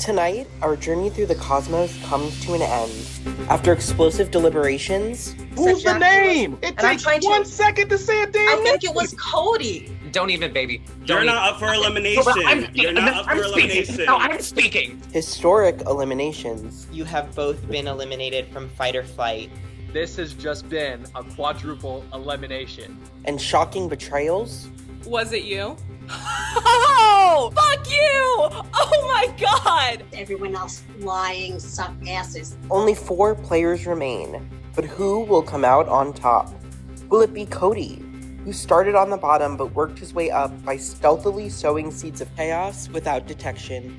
Tonight, our journey through the cosmos comes to an end. After explosive deliberations... Who's the name? It takes 1 second to say a damn name. I think it was Cody. Don't even, baby. You're not up for elimination. You're not up for elimination. No, I'm speaking. Historic eliminations. You have both been eliminated from Fight or Flight. This has just been a quadruple elimination. And shocking betrayals. Was it you? Oh, fuck you! Oh my god! Everyone else lying, suck asses. Only 4 players remain, but who will come out on top? Will it be Cody, who started on the bottom but worked his way up by stealthily sowing seeds of chaos without detection?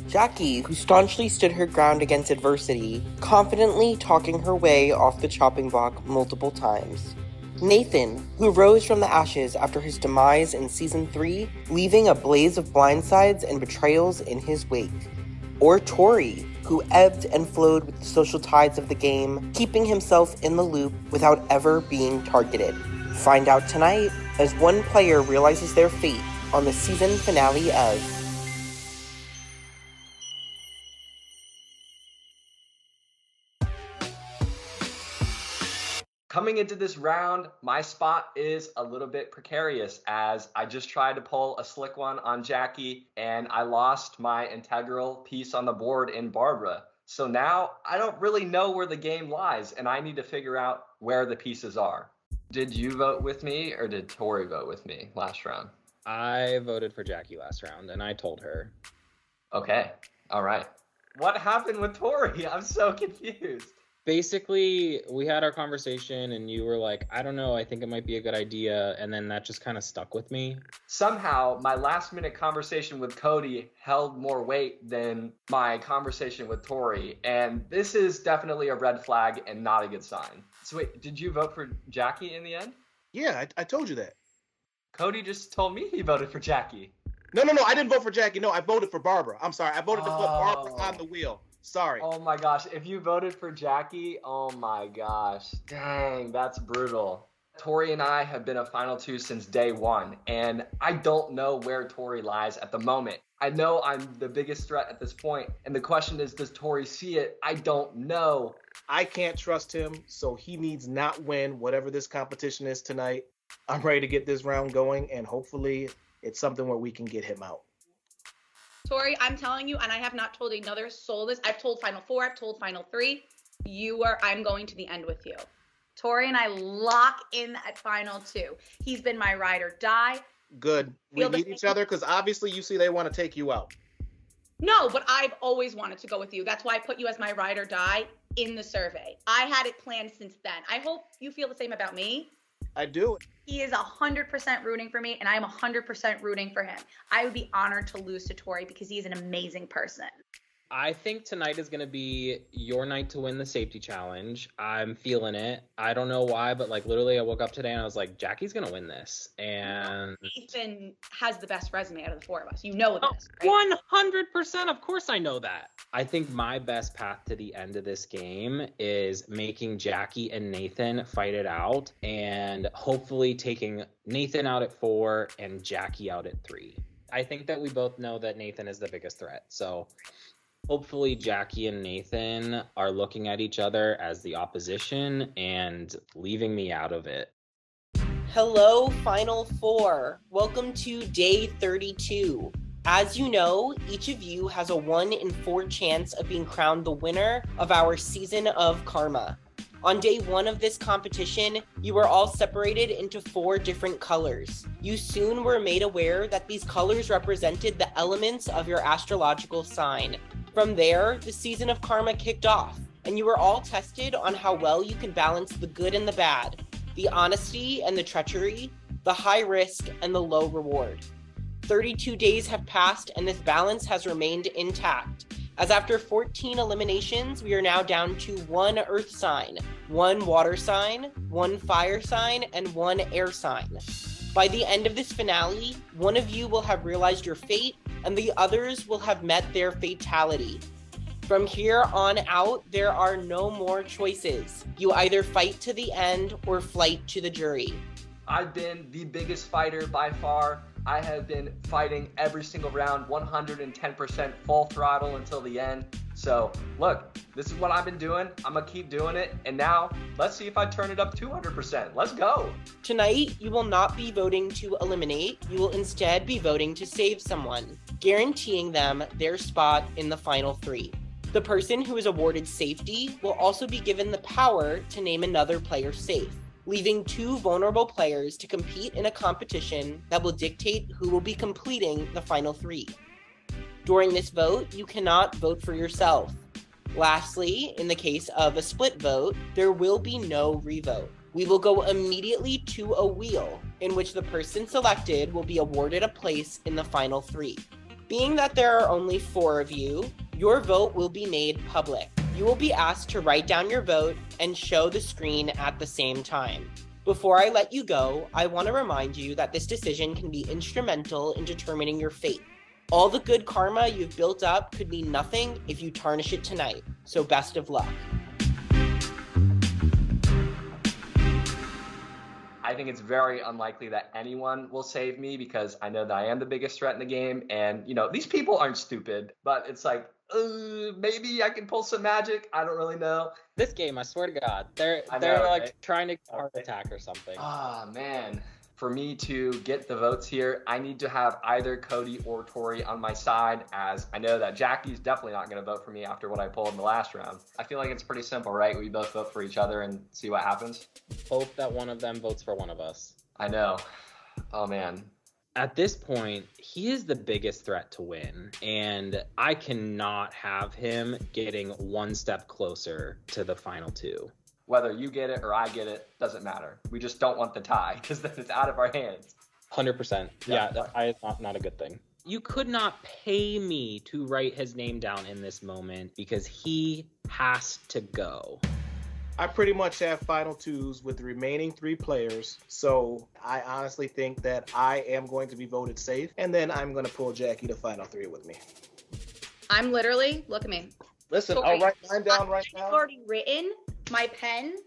Jackie, who staunchly stood her ground against adversity, confidently talking her way off the chopping block multiple times? Nathan, who rose from the ashes after his demise in Season 3, leaving a blaze of blindsides and betrayals in his wake? Or Tori, who ebbed and flowed with the social tides of the game, keeping himself in the loop without ever being targeted? Find out tonight as one player realizes their fate on the season finale of... Coming into this round, my spot is a little bit precarious as I just tried to pull a slick one on Jackie and I lost my integral piece on the board in Barbara. So now I don't really know where the game lies and I need to figure out where the pieces are. Did you vote with me or did Tori vote with me last round? I voted for Jackie last round and I told her. Okay, all right. What happened with Tori? I'm so confused. Basically, we had our conversation and you were like, I don't know, I think it might be a good idea. And then that just kind of stuck with me. Somehow, my last minute conversation with Cody held more weight than my conversation with Tori. And this is definitely a red flag and not a good sign. So wait, did you vote for Jackie in the end? Yeah, I told you that. Cody just told me he voted for Jackie. No, I didn't vote for Jackie. No, I voted for Barbara. I'm sorry. I voted to put Barbara on the wheel. Sorry. Oh my gosh. If you voted for Jackie, oh my gosh. Dang, that's brutal. Tori and I have been a final 2 since day 1, and I don't know where Tori lies at the moment. I know I'm the biggest threat at this point, and the question is, does Tori see it? I don't know. I can't trust him, so he needs not win whatever this competition is tonight. I'm ready to get this round going, and hopefully it's something where we can get him out. Tori, I'm telling you, and I have not told another soul this. I've told Final 4, I've told Final 3. I'm going to the end with you. Tori and I lock in at Final 2. He's been my ride or die. Good. We need each other because obviously you see they want to take you out. No, but I've always wanted to go with you. That's why I put you as my ride or die in the survey. I had it planned since then. I hope you feel the same about me. I do. He is 100% rooting for me, and I'm 100% rooting for him. I would be honored to lose to Tori because he's an amazing person. I think tonight is going to be your night to win the safety challenge. I'm feeling it. I don't know why, but like literally I woke up today and I was like, Jackie's going to win this. And Ethan has the best resume out of the 4 of us. You know this, right? 100%. Of course I know that. I think my best path to the end of this game is making Jackie and Nathan fight it out and hopefully taking Nathan out at 4 and Jackie out at 3. I think that we both know that Nathan is the biggest threat. So hopefully Jackie and Nathan are looking at each other as the opposition and leaving me out of it. Hello, Final 4. Welcome to Day 32. As you know, each of you has a 1 in 4 chance of being crowned the winner of our Season of Karma. On day 1 of this competition, you were all separated into 4 different colors. You soon were made aware that these colors represented the elements of your astrological sign. From there, the Season of Karma kicked off, and you were all tested on how well you can balance the good and the bad, the honesty and the treachery, the high risk and the low reward. 32 days have passed, and this balance has remained intact, as after 14 eliminations, we are now down to 1 earth sign, 1 water sign, 1 fire sign, and 1 air sign. By the end of this finale, one of you will have realized your fate, and the others will have met their fatality. From here on out, there are no more choices. You either fight to the end or flight to the jury. I've been the biggest fighter by far. I have been fighting every single round, 110% full throttle until the end. So look, this is what I've been doing. I'm gonna keep doing it. And now let's see if I turn it up 200%. Let's go. Tonight, you will not be voting to eliminate. You will instead be voting to save someone, guaranteeing them their spot in the final 3. The person who is awarded safety will also be given the power to name another player safe, leaving 2 vulnerable players to compete in a competition that will dictate who will be completing the final 3. During this vote, you cannot vote for yourself. Lastly, in the case of a split vote, there will be no revote. We will go immediately to a wheel, in which the person selected will be awarded a place in the final 3. Being that there are only 4 of you, your vote will be made public. You will be asked to write down your vote and show the screen at the same time. Before I let you go, I want to remind you that this decision can be instrumental in determining your fate. All the good karma you've built up could mean nothing if you tarnish it tonight, so best of luck. I think it's very unlikely that anyone will save me because I know that I am the biggest threat in the game. And, you know, these people aren't stupid, but it's like, maybe I can pull some magic. I don't really know. This game, I swear to God, they're like right? trying to heart attack or something. Ah, man. For me to get the votes here, I need to have either Cody or Tori on my side, as I know that Jackie's definitely not going to vote for me after what I pulled in the last round. I feel like it's pretty simple, right? We both vote for each other and see what happens. Hope that one of them votes for one of us. I know. Oh, man. At this point, he is the biggest threat to win, and I cannot have him getting one step closer to the final 2. Whether you get it or I get it, doesn't matter. We just don't want the tie because then it's out of our hands. 100%. Yeah, that tie is not a good thing. You could not pay me to write his name down in this moment because he has to go. I pretty much have final 2s with the remaining 3 players, so I honestly think that I am going to be voted safe, and then I'm going to pull Jackie to final 3 with me. I'm literally, look at me. Listen, Sorry. I'll write mine down right now. I've already written. My pen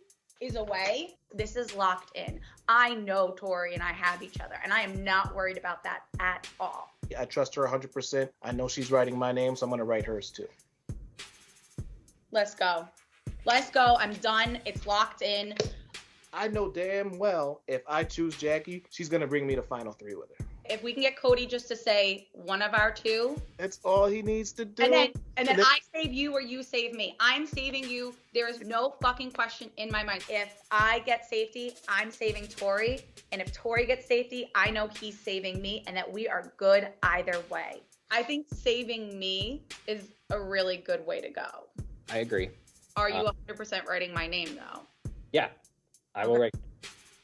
is away. This is locked in. I know Tori and I have each other, and I am not worried about that at all. I trust her 100%. I know she's writing my name, so I'm going to write hers too. Let's go. Let's go. I'm done. It's locked in. I know damn well if I choose Jackie, she's going to bring me to final 3 with her. If we can get Cody just to say one of our 2. That's all he needs to do. And then I save you or you save me. I'm saving you. There is no fucking question in my mind. If I get safety, I'm saving Tori. And if Tori gets safety, I know he's saving me and that we are good either way. I think saving me is a really good way to go. I agree. Are you 100% writing my name though? Yeah, I will write.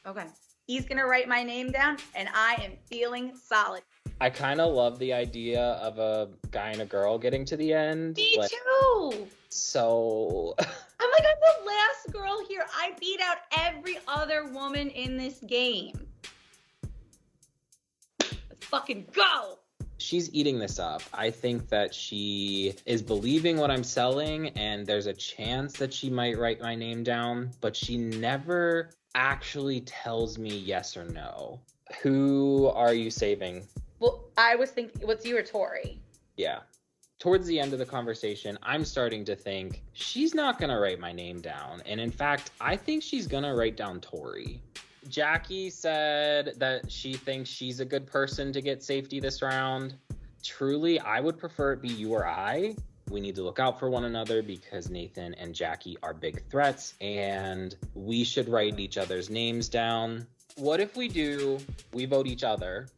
Okay. He's going to write my name down, and I am feeling solid. I kind of love the idea of a guy and a girl getting to the end. Me too! So... I'm the last girl here. I beat out every other woman in this game. Let's fucking go! She's eating this up. I think that she is believing what I'm selling, and there's a chance that she might write my name down, but she never actually tells me yes or no. Who are you saving? Well, I was thinking, what's you or Tori? Yeah. Towards the end of the conversation, I'm starting to think she's not going to write my name down. And in fact, I think she's going to write down Tori. Jackie said that she thinks she's a good person to get safety this round. Truly, I would prefer it be you or I. We need to look out for one another because Nathan and Jackie are big threats, and we should write each other's names down. What if we vote each other,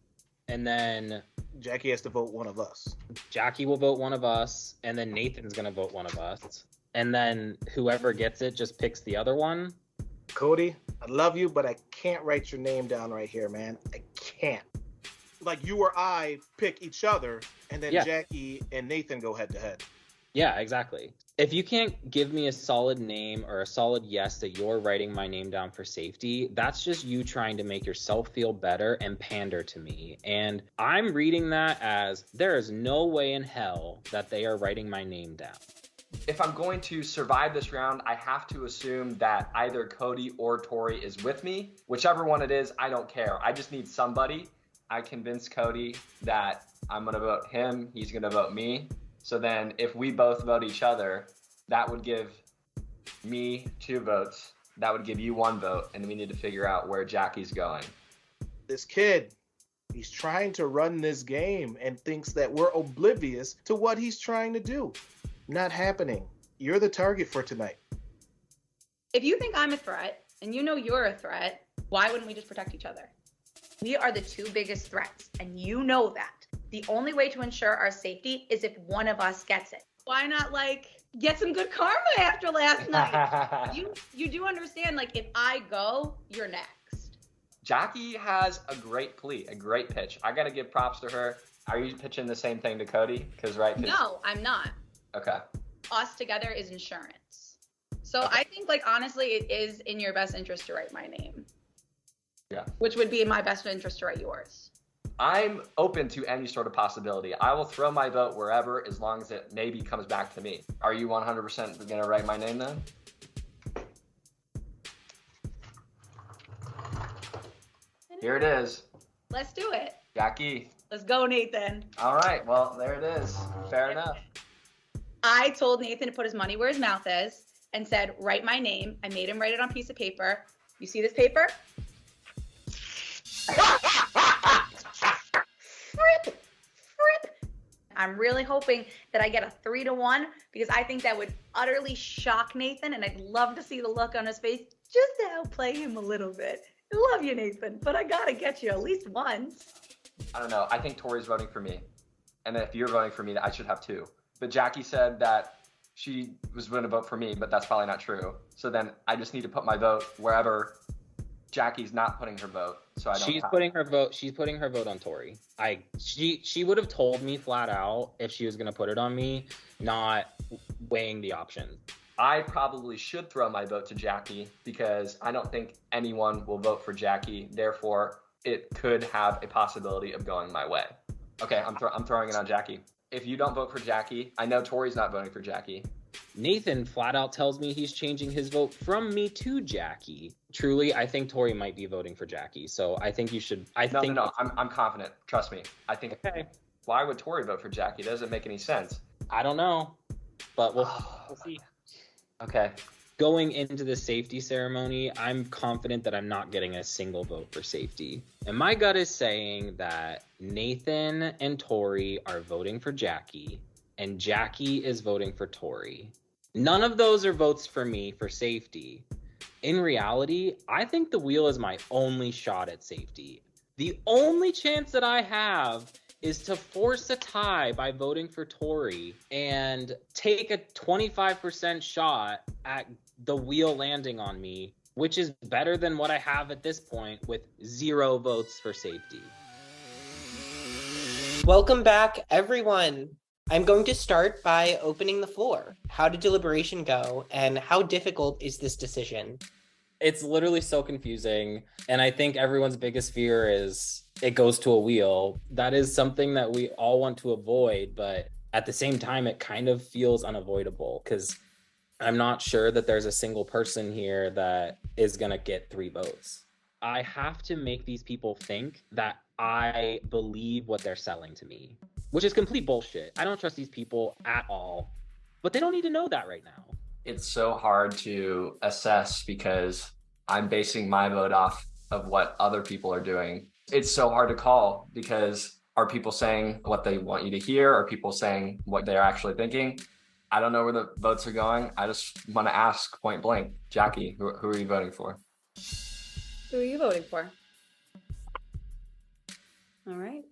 and then Jackie has to vote one of us. Jackie will vote one of us, and then Nathan's going to vote one of us. And then whoever gets it just picks the other one. Cody, I love you, but I can't write your name down right here, man. I can't. Like, you or I pick each other, and then Jackie and Nathan go head to head. Yeah, exactly. If you can't give me a solid name or a solid yes that you're writing my name down for safety, that's just you trying to make yourself feel better and pander to me. And I'm reading that as there is no way in hell that they are writing my name down. If I'm going to survive this round, I have to assume that either Cody or Tori is with me. Whichever one it is, I don't care. I just need somebody. I convinced Cody that I'm going to vote him, he's going to vote me. So then if we both vote each other, that would give me 2 votes. That would give you 1 vote, and we need to figure out where Jackie's going. This kid, he's trying to run this game and thinks that we're oblivious to what he's trying to do. Not happening. You're the target for tonight. If you think I'm a threat and you know you're a threat, why wouldn't we just protect each other? We are the 2 biggest threats, and you know that. The only way to ensure our safety is if one of us gets it. Why not, get some good karma after last night? You do understand, if I go, you're next. Jackie has a great plea, a great pitch. I got to give props to her. Are you pitching the same thing to Cody? No, I'm not. Okay. Us together is insurance. So okay. I think, honestly, it is in your best interest to write my name. Yeah. Which would be in my best interest to write yours. I'm open to any sort of possibility. I will throw my vote wherever as long as it maybe comes back to me. Are you 100% going to write my name then? Here it is. Let's do it. Jackie. Let's go, Nathan. All right. Well, there it is. Fair enough. I told Nathan to put his money where his mouth is and said, write my name. I made him write it on a piece of paper. You see this paper? Fripp. I'm really hoping that I get a 3-1 because I think that would utterly shock Nathan, and I'd love to see the look on his face just to outplay him a little bit. I love you, Nathan, but I gotta get you at least once. I don't know. I think Tori's voting for me. And if you're voting for me, I should have 2. But Jackie said that she was going to vote for me, but that's probably not true. So then I just need to put my vote wherever Jackie's not putting her vote. So She's putting her vote on Tori. She would have told me flat out if she was going to put it on me, not weighing the options. I probably should throw my vote to Jackie because I don't think anyone will vote for Jackie. Therefore, it could have a possibility of going my way. Okay, I'm throwing it on Jackie. If you don't vote for Jackie, I know Tori's not voting for Jackie. Nathan flat out tells me he's changing his vote from me to Jackie. Truly, I think Tori might be voting for Jackie. So I think you should. No. I'm confident. Trust me. I think. Okay. Why would Tori vote for Jackie? It doesn't make any sense. I don't know, but we'll see. Okay. Going into the safety ceremony, I'm confident that I'm not getting a single vote for safety. And my gut is saying that Nathan and Tori are voting for Jackie, and Jackie is voting for Tori. None of those are votes for me for safety. In reality, I think the wheel is my only shot at safety. The only chance that I have is to force a tie by voting for Tori and take a 25% shot at the wheel landing on me, which is better than what I have at this point with 0 votes for safety. Welcome back, everyone. I'm going to start by opening the floor. How did deliberation go, and how difficult is this decision? It's literally so confusing, and I think everyone's biggest fear is it goes to a wheel. That is something that we all want to avoid, but at the same time, it kind of feels unavoidable because I'm not sure that there's a single person here that is going to get 3 votes. I have to make these people think that I believe what they're selling to me, which is complete bullshit. I don't trust these people at all, but they don't need to know that right now. It's so hard to assess because I'm basing my vote off of what other people are doing. It's so hard to call because are people saying what they want you to hear? Are people saying what they're actually thinking? I don't know where the votes are going. I just want to ask point blank, Jackie, who are you voting for? Who are you voting for? All right.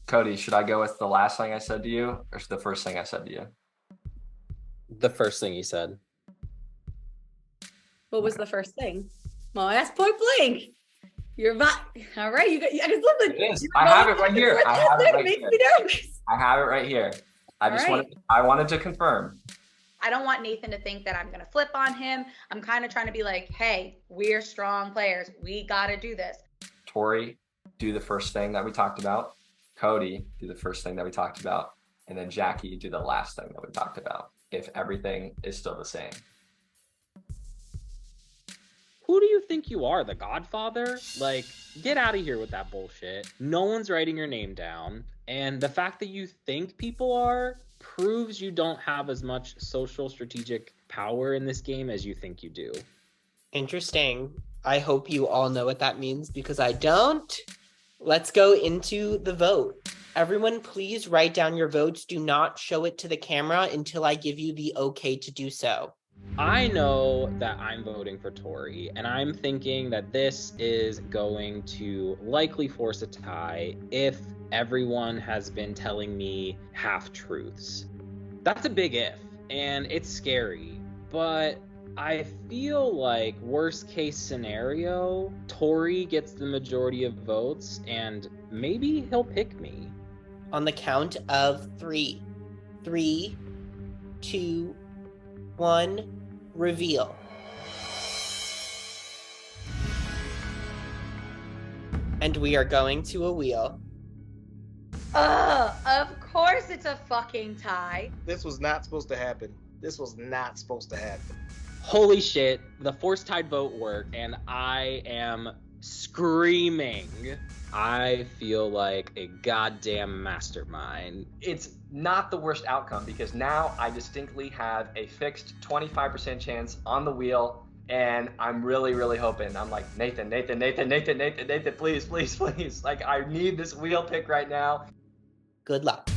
Cody, should I go with the last thing I said to you or the first thing I said to you? The first thing you said. What was the first thing? Well, that's point blank. You're all right. You got. It is. I have it right here. I have it right here. I wanted to confirm. I don't want Nathan to think that I'm going to flip on him. I'm kind of trying to be like, hey, we're strong players. We got to do this. Tori, do the first thing that we talked about. Cody, do the first thing that we talked about. And then Jackie, do the last thing that we talked about. If everything is still the same. who do you think you are, the Godfather? Like, get out of here with that bullshit. No one's writing your name down. And the fact that you think people are proves you don't have as much social strategic power in this game as you think you do. Interesting. I hope you all know what that means because I don't. Let's go into the vote. Everyone, please write down your votes. Do not show it to the camera until I give you the okay to do so. I know that I'm voting for Tori, and I'm thinking that this is going to likely force a tie if everyone has been telling me half-truths. That's a big if, and it's scary, but I feel like worst case scenario, Tori gets the majority of votes, and maybe he'll pick me. On the count of 3. 3, 2, 1, reveal. And we are going to a wheel. Of course it's a fucking tie. This was not supposed to happen. This was not supposed to happen. Holy shit, the force tied vote worked, and I am screaming. I feel like a goddamn mastermind. It's not the worst outcome because now I distinctly have a fixed 25% chance on the wheel, and I'm really, really hoping. I'm like, Nathan, please. Like, I need this wheel pick right now. Good luck.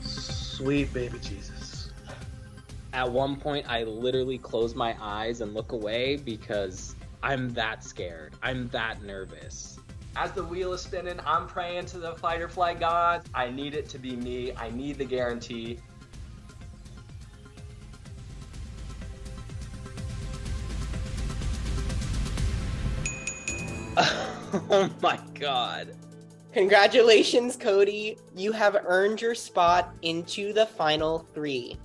Sweet baby Jesus. At one point, I literally close my eyes and look away because I'm that scared. I'm that nervous. As the wheel is spinning, I'm praying to the fight or flight gods. I need it to be me. I need the guarantee. Oh my god. Congratulations, Cody. You have earned your spot into the final 3.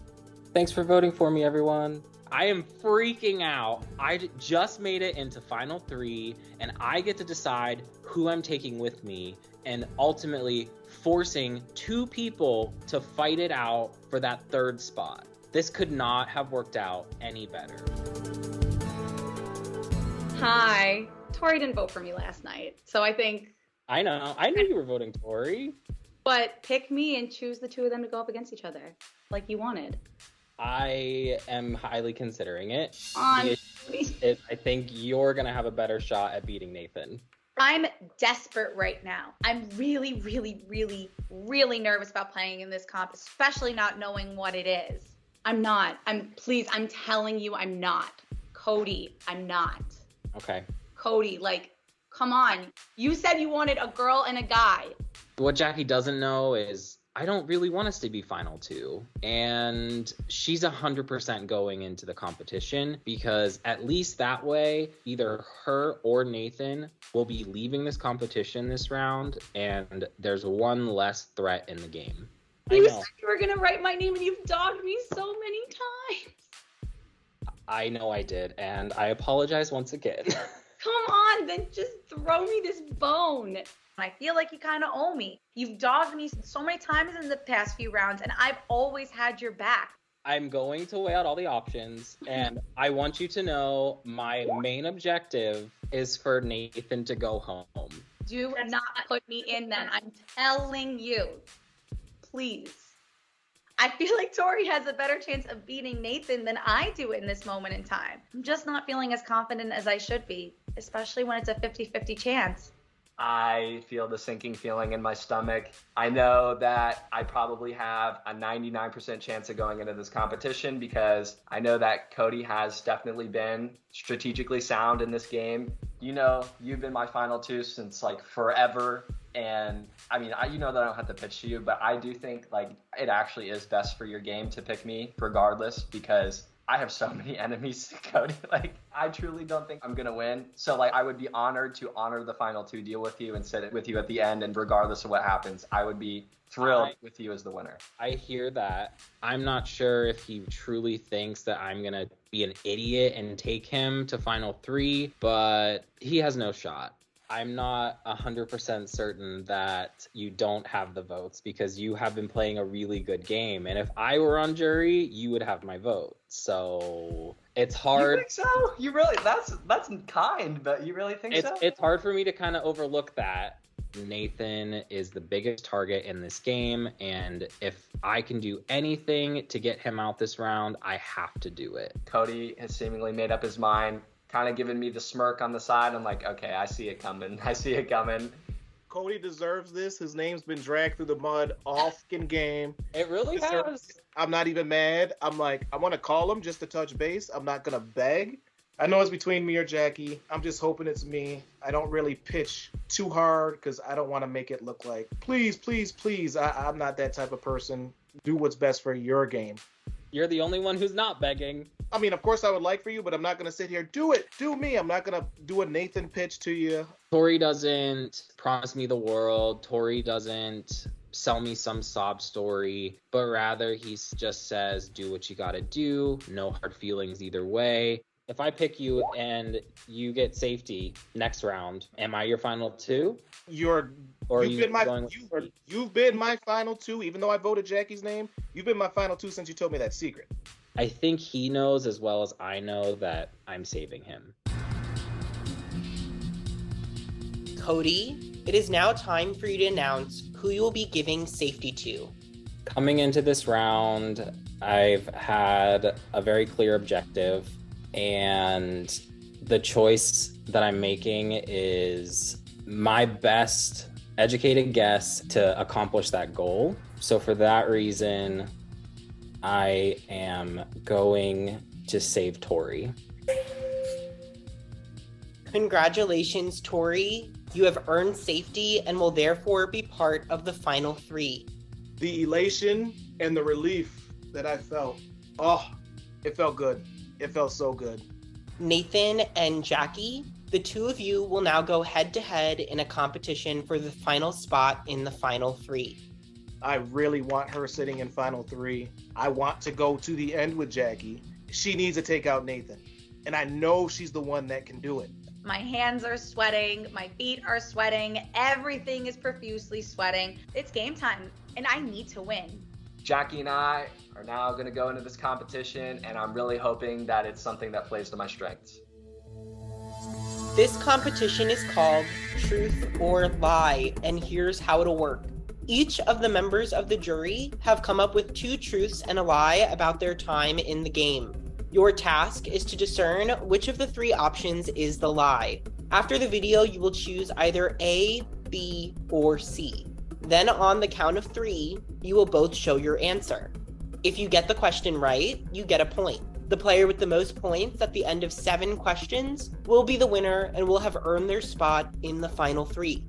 Thanks for voting for me, everyone. I am freaking out. I just made it into final 3, and I get to decide who I'm taking with me, and ultimately forcing 2 people to fight it out for that 3rd spot. This could not have worked out any better. Hi. Tori didn't vote for me last night, so I think... I know. I knew you were voting Tori. But pick me and choose the 2 of them to go up against each other, like you wanted. I am highly considering it. I think you're going to have a better shot at beating Nathan. I'm desperate right now. I'm really, really, really, really nervous about playing in this comp, especially not knowing what it is. I'm not. I'm telling you I'm not. Cody, I'm not. Okay. Cody, like, come on. You said you wanted a girl and a guy. What Jackie doesn't know is I don't really want us to be final 2. And she's 100% going into the competition because at least that way, either her or Nathan will be leaving this competition this round, and there's one less threat in the game. You said you were going to write my name and you've dogged me so many times. I know I did, and I apologize once again. Come on, then just throw me this bone. I feel like you kind of owe me. You've dogged me so many times in the past few rounds, and I've always had your back. I'm going to weigh out all the options, and I want you to know my main objective is for Nathan to go home. Do not put me in then. I'm telling you. Please. I feel like Tori has a better chance of beating Nathan than I do in this moment in time. I'm just not feeling as confident as I should be, especially when it's a 50-50 chance. I feel the sinking feeling in my stomach. I know that I probably have a 99% chance of going into this competition because I know that Cody has definitely been strategically sound in this game. You know, you've been my final 2 since like forever. And I mean, you know that I don't have to pitch to you, but I do think like it actually is best for your game to pick me regardless because I have so many enemies, Cody. Like, I truly don't think I'm going to win. So, like, I would be honored to honor the final 2 deal with you and sit with you at the end. And regardless of what happens, I would be thrilled with you as the winner. I hear that. I'm not sure if he truly thinks that I'm going to be an idiot and take him to final 3, but he has no shot. I'm not 100% certain that you don't have the votes because you have been playing a really good game. And if I were on jury, you would have my vote. So it's hard. You think so? You really, that's kind, but you really think so? It's hard for me to kind of overlook that. Nathan is the biggest target in this game, and if I can do anything to get him out this round, I have to do it. Cody has seemingly made up his mind, kind of giving me the smirk on the side. I'm like, okay, I see it coming. Cody deserves this. His name's been dragged through the mud all fucking game. It really has. I'm not even mad. I'm like, I want to call him just to touch base. I'm not going to beg. I know it's between me or Jackie. I'm just hoping it's me. I don't really pitch too hard because I don't want to make it look like, please, please, please. I'm not that type of person. Do what's best for your game. You're the only one who's not begging. I mean, of course I would like for you, but I'm not going to sit here, do it, do me. I'm not going to do a Nathan pitch to you. Tori doesn't promise me the world. Tori doesn't sell me some sob story, but rather he just says, do what you got to do. No hard feelings either way. If I pick you and you get safety next round, am I your final two? You've been my final two, even though I voted Jackie's name. You've been my final two since you told me that secret. I think he knows as well as I know that I'm saving him. Cody, it is now time for you to announce who you will be giving safety to. Coming into this round, I've had a very clear objective, and the choice that I'm making is my best educated guess to accomplish that goal. So for that reason, I am going to save Tori. Congratulations, Tori. You have earned safety and will therefore be part of the final three. The elation and the relief that I felt, it felt good. It felt so good. Nathan and Jackie, the two of you will now go head-to-head in a competition for the final spot in the final three. I really want her sitting in final three. I want to go to the end with Jackie. She needs to take out Nathan. And I know she's the one that can do it. My hands are sweating. My feet are sweating. Everything is profusely sweating. It's game time, and I need to win. Jackie and I are now going to go into this competition, and I'm really hoping that it's something that plays to my strengths. This competition is called Truth or Lie, and here's how it'll work. Each of the members of the jury have come up with 2 truths and a lie about their time in the game. Your task is to discern which of the 3 options is the lie. After the video, you will choose either A, B, or C. Then on the count of 3, you will both show your answer. If you get the question right, you get a point. The player with the most points at the end of 7 questions will be the winner and will have earned their spot in the final 3.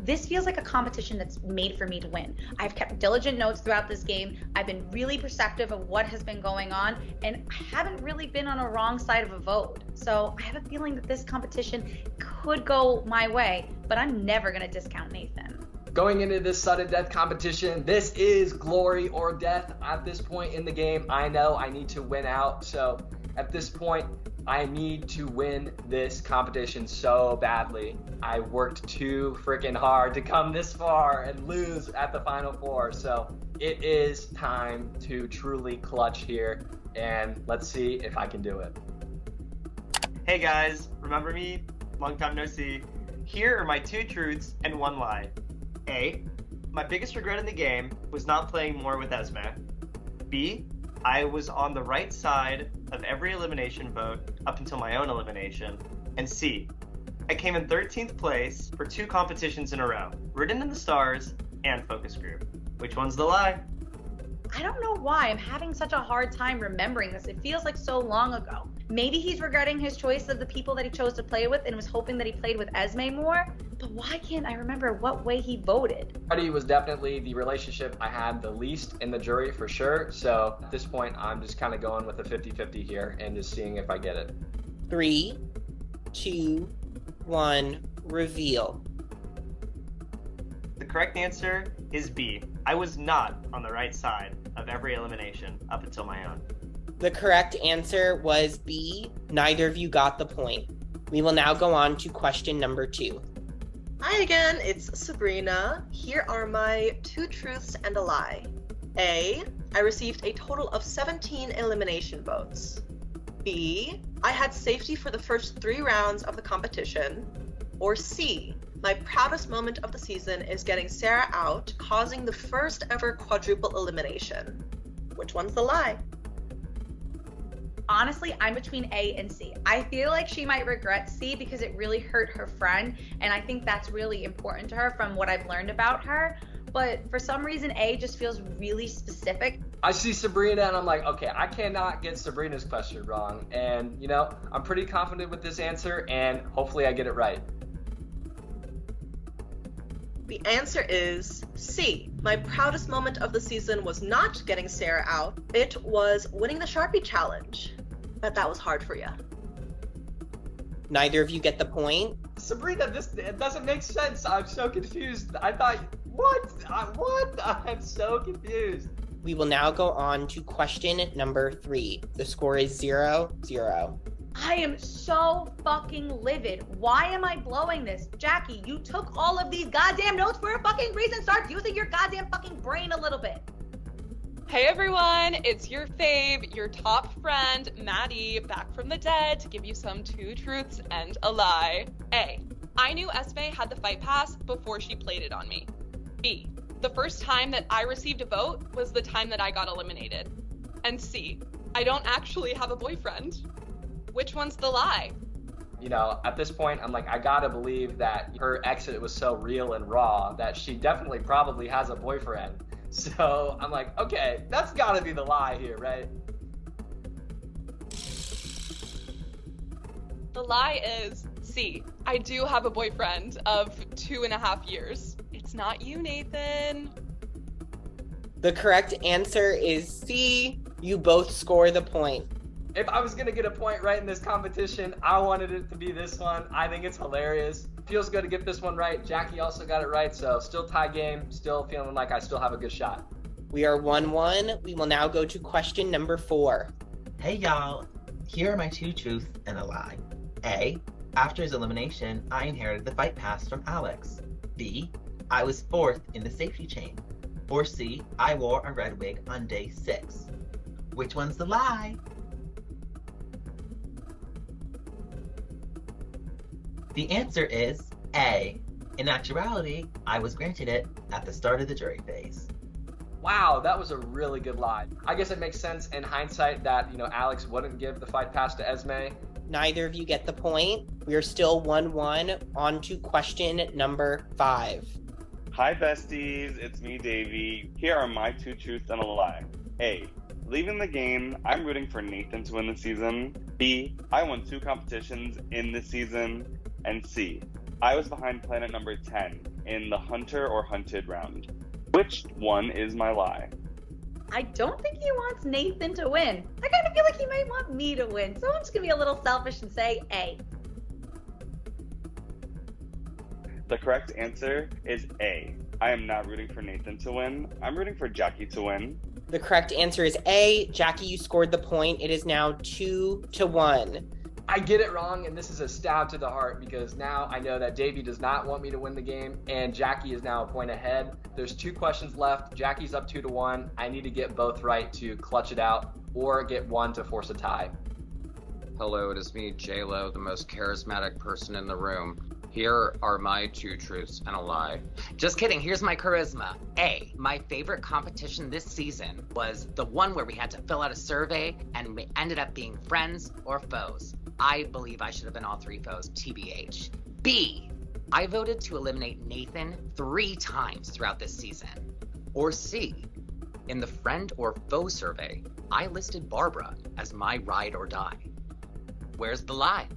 This feels like a competition that's made for me to win. I've kept diligent notes throughout this game. I've been really perceptive of what has been going on, and I haven't really been on a wrong side of a vote. So I have a feeling that this competition could go my way, but I'm never going to discount Nathan. Going into this sudden death competition, this is glory or death at this point in the game. I know I need to win out, so at this point, I need to win this competition so badly. I worked too freaking hard to come this far and lose at the final 4, so it is time to truly clutch here, and let's see if I can do it. Hey guys, remember me? Long time no see. Here are my 2 truths and 1 lie. A, my biggest regret in the game was not playing more with Esme. B, I was on the right side of every elimination vote up until my own elimination. And C, I came in 13th place for 2 competitions in a row, Written in the Stars and Focus Group. Which one's the lie? I don't know why I'm having such a hard time remembering this. It feels like so long ago. Maybe he's regretting his choice of the people that he chose to play with and was hoping that he played with Esme more. But why can't I remember what way he voted? Buddy was definitely the relationship I had the least in the jury for sure. So at this point, I'm just kind of going with a 50-50 here and just seeing if I get it. 3, 2, 1, reveal. The correct answer is B. I was not on the right side of every elimination up until my own. The correct answer was B. Neither of you got the point. We will now go on to question number 2. Hi again, it's Sabrina. Here are my 2 truths and a lie. A, I received a total of 17 elimination votes. B, I had safety for the first 3 rounds of the competition. Or C, my proudest moment of the season is getting Sarah out, causing the first ever quadruple elimination. Which one's the lie? Honestly, I'm between A and C. I feel like she might regret C because it really hurt her friend, and I think that's really important to her from what I've learned about her. But for some reason, A just feels really specific. I see Sabrina and I'm like, okay, I cannot get Sabrina's question wrong. And, you know, I'm pretty confident with this answer and hopefully I get it right. The answer is C. My proudest moment of the season was not getting Sarah out. It was winning the Sharpie challenge. Bet that was hard for you. Neither of you get the point. Sabrina, it doesn't make sense. I'm so confused. I thought, what? I'm so confused. We will now go on to question number 3. The score is 0-0. I am so fucking livid. Why am I blowing this? Jackie, you took all of these goddamn notes for a fucking reason. Start using your goddamn fucking brain a little bit. Hey everyone, it's your fave, your top friend, Maddie, back from the dead to give you some 2 truths and a lie. A, I knew Esme had the fight pass before she played it on me. B, the first time that I received a vote was the time that I got eliminated. And C, I don't actually have a boyfriend. Which one's the lie? You know, at this point, I'm like, I gotta believe that her exit was so real and raw that she definitely probably has a boyfriend. So I'm like, okay, that's gotta be the lie here, right? The lie is C, I do have a boyfriend of 2.5 years. It's not you, Nathan. The correct answer is C. You both score the point. If I was gonna get a point right in this competition, I wanted it to be this one. I think it's hilarious. Feels good to get this one right. Jackie also got it right, so still tie game. Still feeling like I still have a good shot. We are 1-1. We will now go to question number 4. Hey y'all, here are my 2 truths and a lie. A, after his elimination, I inherited the fight pass from Alex. B, I was 4th in the safety chain. Or C, I wore a red wig on day 6. Which one's the lie? The answer is A. In actuality, I was granted it at the start of the jury phase. Wow, that was a really good lie. I guess it makes sense in hindsight that, you know, Alex wouldn't give the fight pass to Esme. Neither of you get the point. We are still 1-1. On to question number 5. Hi besties, it's me Davey. Here are my 2 truths and a lie. A, leaving the game, I'm rooting for Nathan to win the season. B, I won 2 competitions in the season. And C, I was behind planet number 10 in the hunter or hunted round. Which one is my lie? I don't think he wants Nathan to win. I kind of feel like he might want me to win. So I'm just going to be a little selfish and say A. The correct answer is A. I am not rooting for Nathan to win. I'm rooting for Jackie to win. The correct answer is A. Jackie, you scored the point. It is now 2-1. I get it wrong, and this is a stab to the heart because now I know that Davey does not want me to win the game, and Jackie is now a point ahead. There's 2 questions left. Jackie's up 2-1. I need to get both right to clutch it out or get 1 to force a tie. Hello, it is me, J-Lo, the most charismatic person in the room. Here are my 2 truths and a lie. Just kidding, here's my charisma. A, my favorite competition this season was the one where we had to fill out a survey and we ended up being friends or foes. I believe I should have been all 3 foes, TBH. B, I voted to eliminate Nathan 3 times throughout this season. Or C, in the friend or foe survey, I listed Barbara as my ride or die. Where's the lie?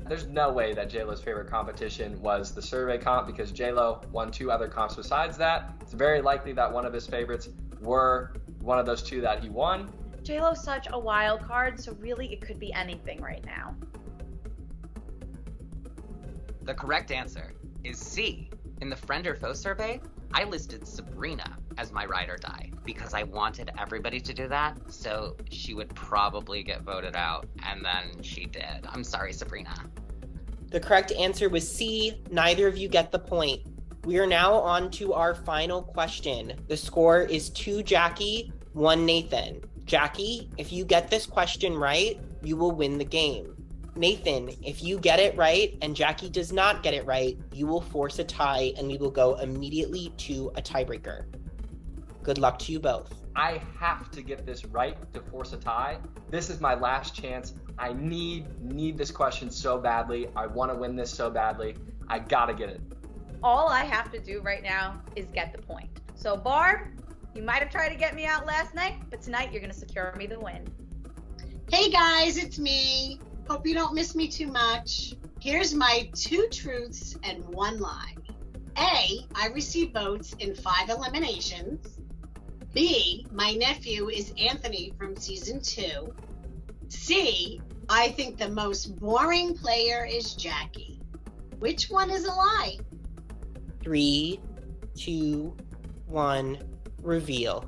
There's no way that J-Lo's favorite competition was the survey comp because J-Lo won 2 other comps besides that. It's very likely that one of his favorites were one of those 2 that he won. J-Lo's such a wild card, so really it could be anything right now. The correct answer is C. In the friend or foe survey, I listed Sabrina as my ride or die because I wanted everybody to do that, so she would probably get voted out, and then she did. I'm sorry, Sabrina. The correct answer was C. Neither of you get the point. We are now on to our final question. The score is 2 Jackie, 1 Nathan. Jackie, if you get this question right, you will win the game. Nathan, if you get it right and Jackie does not get it right, you will force a tie and we will go immediately to a tiebreaker. Good luck to you both. I have to get this right to force a tie. This is my last chance. I need this question so badly. I want to win this so badly. I gotta get it. All I have to do right now is get the point. So Barb, you might have tried to get me out last night, but tonight you're gonna secure me the win. Hey guys, it's me. Hope you don't miss me too much. Here's my 2 truths and 1 lie. A, I received votes in 5 eliminations. B, my nephew is Anthony from season 2. C, I think the most boring player is Jackie. Which one is a lie? 3, 2, 1, reveal.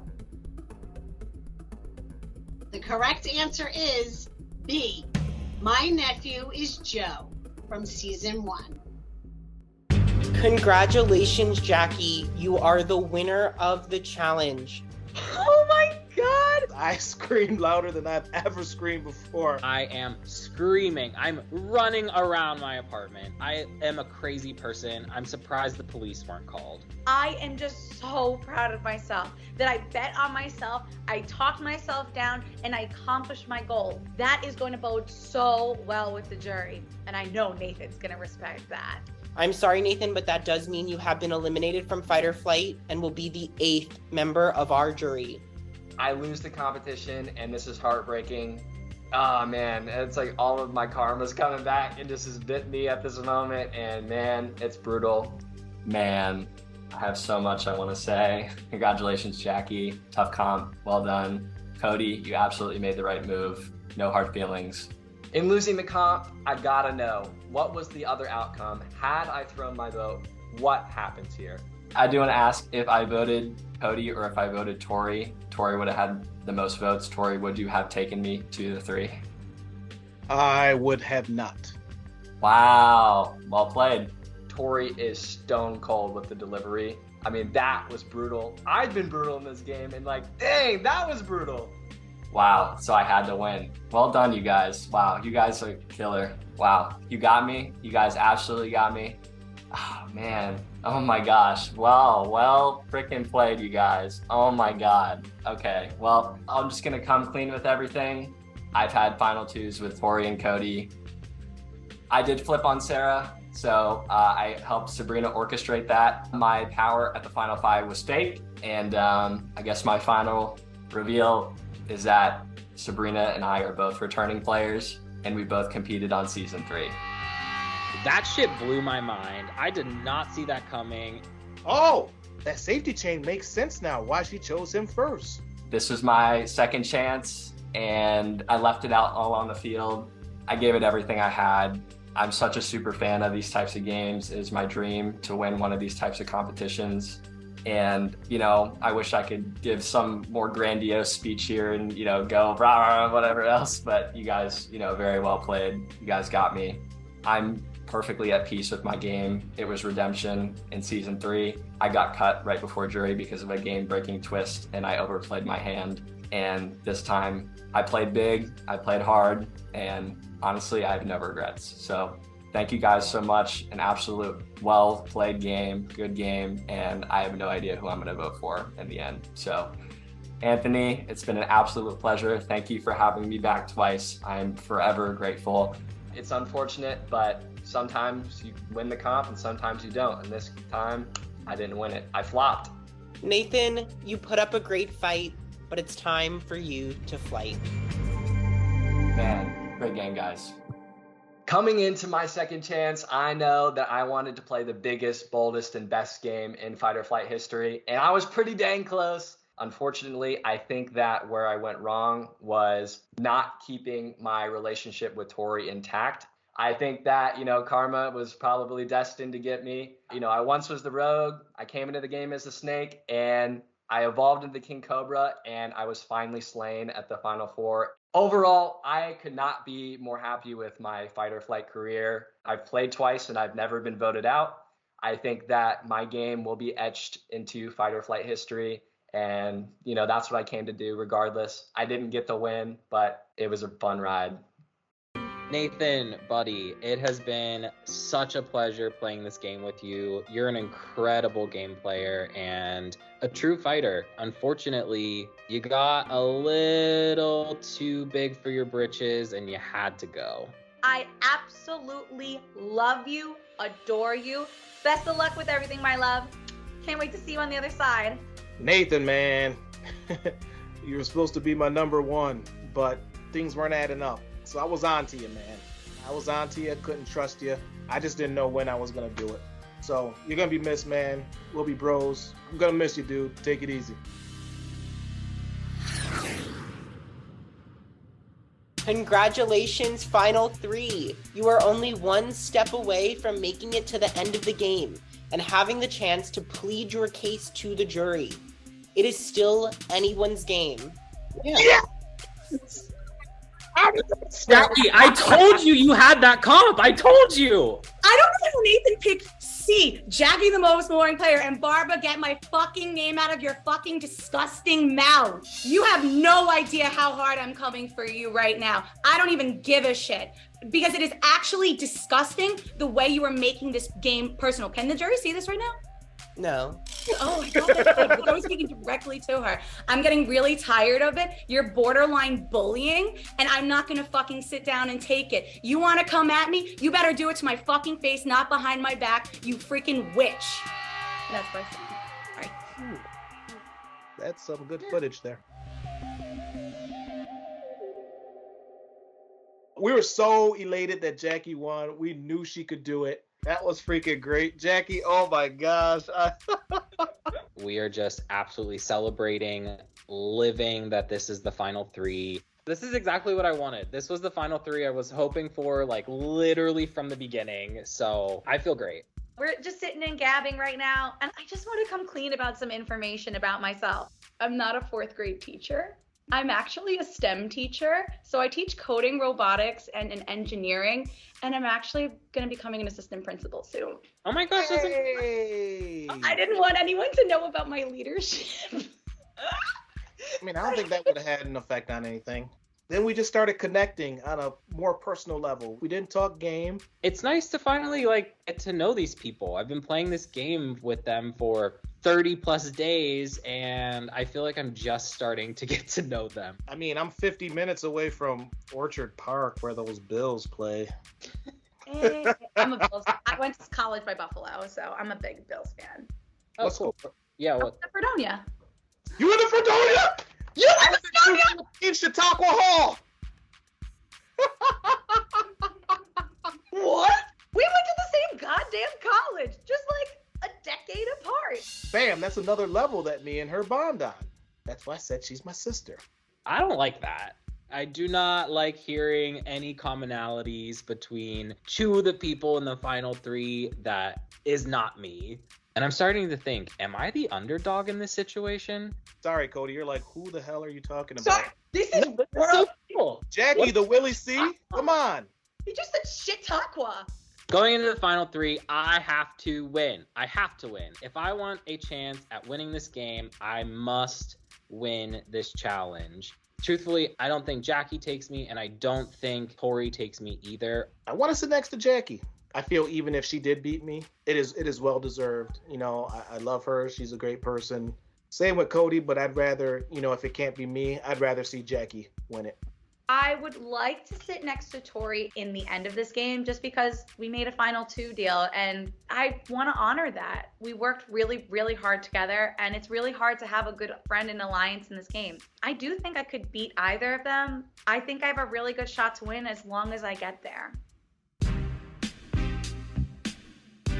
The correct answer is B. My nephew is Joe from season 1. Congratulations, Jackie. You are the winner of the challenge. Oh my god! I screamed louder than I've ever screamed before. I am screaming. I'm running around my apartment. I am a crazy person. I'm surprised the police weren't called. I am just so proud of myself that I bet on myself, I talked myself down, and I accomplished my goal. That is going to bode so well with the jury, and I know Nathan's going to respect that. I'm sorry, Nathan, but that does mean you have been eliminated from Fight or Flight and will be the 8th member of our jury. I lose the competition, and this is heartbreaking. Oh man, it's like all of my karma's coming back and just has bit me at this moment, and man, it's brutal. Man, I have so much I want to say. Congratulations, Jackie. Tough comp. Well done. Cody, you absolutely made the right move. No hard feelings. In losing the comp, I gotta know, what was the other outcome? Had I thrown my vote, what happens here? I do want to ask, if I voted Cody or if I voted Tori, Tori would have had the most votes. Tori, would you have taken me to the 3? I would have not. Wow, well played. Tori is stone cold with the delivery. I mean, that was brutal. I've been brutal in this game, and like, dang, that was brutal. Wow, so I had to win. Well done, you guys. Wow, you guys are killer. Wow, you got me. You guys absolutely got me. Oh, man. Oh my gosh. Well freaking played, you guys. Oh my God. Okay, well, I'm just gonna come clean with everything. I've had final 2s with Tori and Cody. I did flip on Sarah, so I helped Sabrina orchestrate that. My power at the final 5 was fake, and I guess my final reveal is that Sabrina and I are both returning players, and we both competed on season 3. That shit blew my mind. I did not see that coming. Oh, that safety chain makes sense now, why she chose him first. This was my second chance, and I left it out all on the field. I gave it everything I had. I'm such a super fan of these types of games. It is my dream to win one of these types of competitions. And, you know, I wish I could give some more grandiose speech here and, you know, go rah, rah, whatever else, but you guys, you know, very well played. You guys got me. I'm perfectly at peace with my game. It was redemption in season 3. I got cut right before jury because of a game-breaking twist, and I overplayed my hand. And this time I played big, I played hard, and honestly, I have no regrets. So thank you guys so much. An absolute well-played game, good game, and I have no idea who I'm gonna vote for in the end. So Anthony, it's been an absolute pleasure. Thank you for having me back twice. I'm forever grateful. It's unfortunate, but sometimes you win the comp and sometimes you don't. And this time, I didn't win it. I flopped. Nathan, you put up a great fight, but it's time for you to flight. Man, great game, guys. Coming into my second chance, I know that I wanted to play the biggest, boldest, and best game in Fight or Flight history, and I was pretty dang close. Unfortunately, I think that where I went wrong was not keeping my relationship with Tori intact. I think that, you know, karma was probably destined to get me. You know, I once was the rogue. I came into the game as a snake, and I evolved into the King Cobra, and I was finally slain at the Final Four. Overall, I could not be more happy with my fight or flight career. I've played twice, and I've never been voted out. I think that my game will be etched into fight or flight history. And, that's what I came to do regardless. I didn't get the win, but it was a fun ride. Nathan, buddy, it has been such a pleasure playing this game with you. You're an incredible game player and a true fighter. Unfortunately, you got a little too big for your britches and you had to go. I absolutely love you, adore you. Best of luck with everything, my love. Can't wait to see you on the other side. Nathan, man, you were supposed to be my number one, but things weren't adding up. So I was on to you, man. I was on to you, couldn't trust you. I just didn't know when I was going to do it. So you're going to be missed, man. We'll be bros. I'm going to miss you, dude. Take it easy. Congratulations, Final 3. You are only one step away from making it to the end of the game and having the chance to plead your case to the jury. It is still anyone's game. Yeah. Jackie, I told you had that comp. I told you. I don't know how Nathan picked C. Jackie, the most boring player, and Barbara, get my fucking name out of your fucking disgusting mouth. You have no idea how hard I'm coming for you right now. I don't even give a shit because it is actually disgusting the way you are making this game personal. Can the jury see this right now? No. Oh, I thought that could, because I was speaking directly to her. I'm getting really tired of it. You're borderline bullying, and I'm not gonna fucking sit down and take it. You wanna come at me? You better do it to my fucking face, not behind my back, you freaking witch. And that's my song. All right. That's some good footage there. We were so elated that Jackie won. We knew she could do it. That was freaking great. Jackie, oh my gosh. We are just absolutely celebrating, living that this is the Final 3. This is exactly what I wanted. This was the Final 3 I was hoping for, like, literally from the beginning. So I feel great. We're just sitting and gabbing right now, and I just want to come clean about some information about myself. I'm not a 4th grade teacher. I'm actually a STEM teacher, so I teach coding, robotics, and engineering, and I'm actually going to be becoming an assistant principal soon. Oh my gosh, Hey! I didn't want anyone to know about my leadership. I mean, I don't think that would have had an effect on anything. Then we just started connecting on a more personal level. We didn't talk game. It's nice to finally, get to know these people. I've been playing this game with them for 30 plus days, and I feel like I'm just starting to get to know them. I mean, I'm 50 minutes away from Orchard Park where those Bills play. Hey, I'm a Bills. I went to college by Buffalo, so I'm a big Bills fan. Oh, cool. Yeah, what? Fredonia. You went to Fredonia? You went to Fredonia? In Chautauqua Hall. What? We went to the same goddamn college, just like a decade apart. Bam, that's another level that me and her bond on. That's why I said she's my sister. I don't like that. I do not like hearing any commonalities between two of the people in the Final 3 that is not me. And I'm starting to think, am I the underdog in this situation? Sorry, Cody, you're like, who the hell are you talking about? Sorry, this is So cool. Jackie, the Willie C? Come on. You just said Chautauqua. Going into the Final 3, I have to win. I have to win. If I want a chance at winning this game, I must win this challenge. Truthfully, I don't think Jackie takes me, and I don't think Tori takes me either. I want to sit next to Jackie. I feel even if she did beat me, it is well deserved. You know, I love her. She's a great person. Same with Cody, but I'd rather, if it can't be me, I'd rather see Jackie win it. I would like to sit next to Tori in the end of this game just because we made a Final 2 deal, and I want to honor that. We worked really, really hard together, and it's really hard to have a good friend and alliance in this game. I do think I could beat either of them. I think I have a really good shot to win as long as I get there.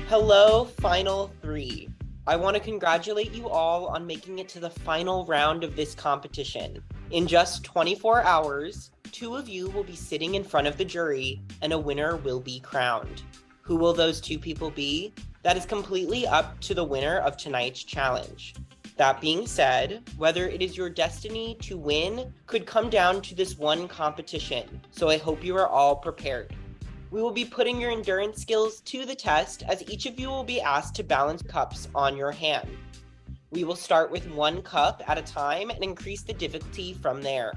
Hello, Final 3. I want to congratulate you all on making it to the final round of this competition. In just 24 hours, 2 of you will be sitting in front of the jury, and a winner will be crowned. Who will those 2 people be? That is completely up to the winner of tonight's challenge. That being said, whether it is your destiny to win could come down to this one competition, so I hope you are all prepared. We will be putting your endurance skills to the test as each of you will be asked to balance cups on your hand. We will start with 1 cup at a time and increase the difficulty from there.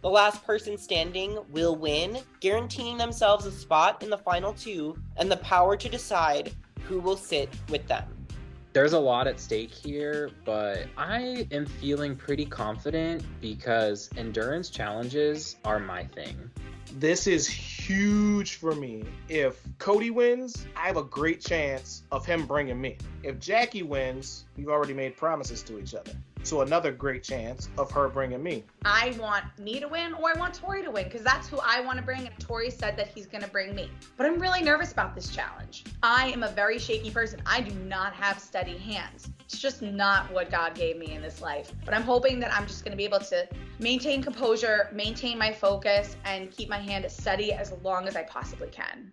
The last person standing will win, guaranteeing themselves a spot in the final 2 and the power to decide who will sit with them. There's a lot at stake here, but I am feeling pretty confident because endurance challenges are my thing. This is huge for me. If Cody wins, I have a great chance of him bringing me. If Jackie wins, we've already made promises to each other. So another great chance of her bringing me. I want me to win or I want Tori to win because that's who I want to bring, and Tori said that he's going to bring me. But I'm really nervous about this challenge. I am a very shaky person. I do not have steady hands. It's just not what God gave me in this life. But I'm hoping that I'm just going to be able to maintain composure, maintain my focus, and keep my hand as steady as long as I possibly can.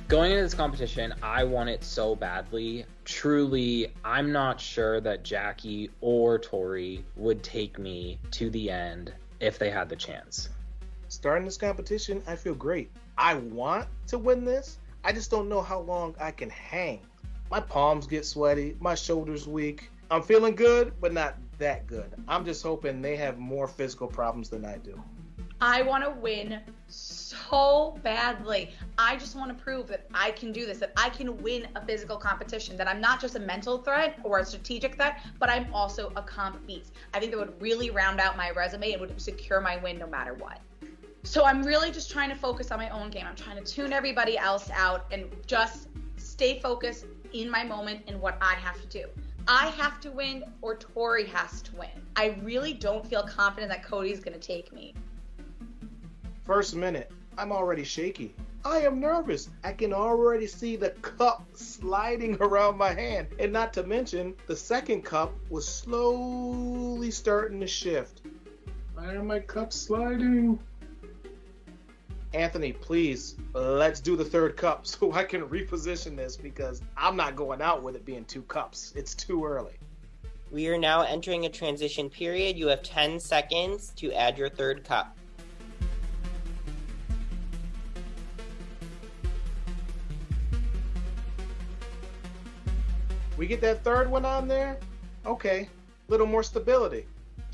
Going into this competition, I want it so badly. Truly, I'm not sure that Jackie or Tori would take me to the end if they had the chance. Starting this competition, I feel great. I want to win this. I just don't know how long I can hang. My palms get sweaty, my shoulders weak. I'm feeling good, but not that good. I'm just hoping they have more physical problems than I do. I want to win so badly. I just want to prove that I can do this, that I can win a physical competition, that I'm not just a mental threat or a strategic threat, but I'm also a comp beast. I think that would really round out my resume and would secure my win no matter what. So I'm really just trying to focus on my own game. I'm trying to tune everybody else out and just stay focused in my moment and what I have to do. I have to win or Tori has to win. I really don't feel confident that Cody's going to take me. First minute, I'm already shaky. I am nervous. I can already see the cup sliding around my hand. And not to mention, the second cup was slowly starting to shift. Why are my cups sliding? Anthony, please, let's do the third cup so I can reposition this because I'm not going out with it being 2 cups. It's too early. We are now entering a transition period. You have 10 seconds to add your third cup. We get that third one on there? Okay, little more stability.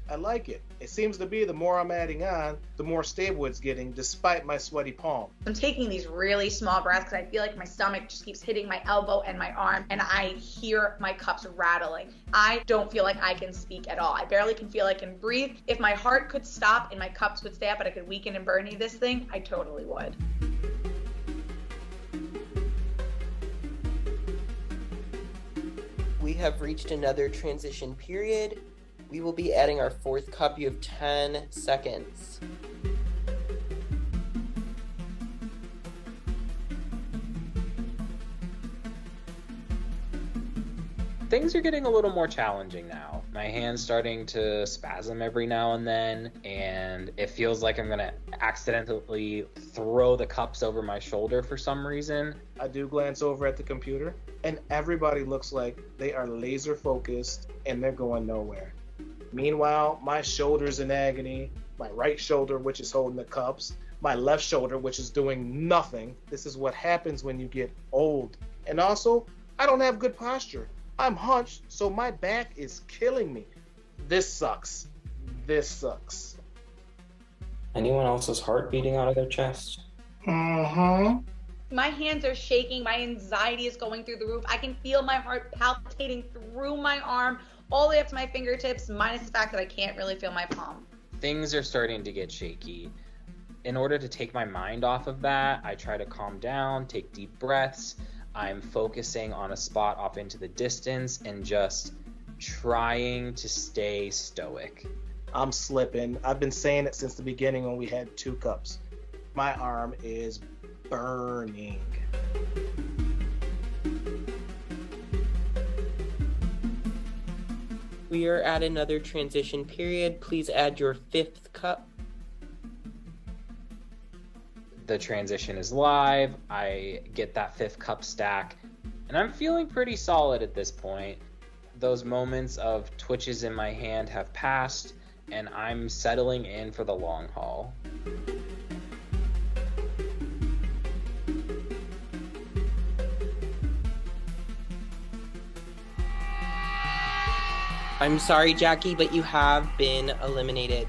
I like it. It seems to be the more I'm adding on, the more stable it's getting despite my sweaty palm. I'm taking these really small breaths because I feel like my stomach just keeps hitting my elbow and my arm and I hear my cups rattling. I don't feel like I can speak at all. I barely can feel I can breathe. If my heart could stop and my cups would stay up and I could weaken and burn this thing, I totally would. We have reached another transition period. We will be adding our fourth cup. You have 10 seconds. Things are getting a little more challenging now. My hand's starting to spasm every now and then, and it feels like I'm gonna accidentally throw the cups over my shoulder for some reason. I do glance over at the computer, and everybody looks like they are laser focused and they're going nowhere. Meanwhile, my shoulder's in agony, my right shoulder, which is holding the cups, my left shoulder, which is doing nothing. This is what happens when you get old. And also, I don't have good posture. I'm hunched, so my back is killing me. This sucks. This sucks. Anyone else's heart beating out of their chest? Mm-hmm. My hands are shaking. My anxiety is going through the roof. I can feel my heart palpitating through my arm all the way up to my fingertips, minus the fact that I can't really feel my palm. Things are starting to get shaky. In order to take my mind off of that, I try to calm down, take deep breaths. I'm focusing on a spot off into the distance and just trying to stay stoic. I'm slipping. I've been saying it since the beginning when we had 2 cups. My arm is burning. We are at another transition period. Please add your 5th cup. The transition is live. I get that 5th cup stack, and I'm feeling pretty solid at this point. Those moments of twitches in my hand have passed, and I'm settling in for the long haul. I'm sorry, Jackie, but you have been eliminated.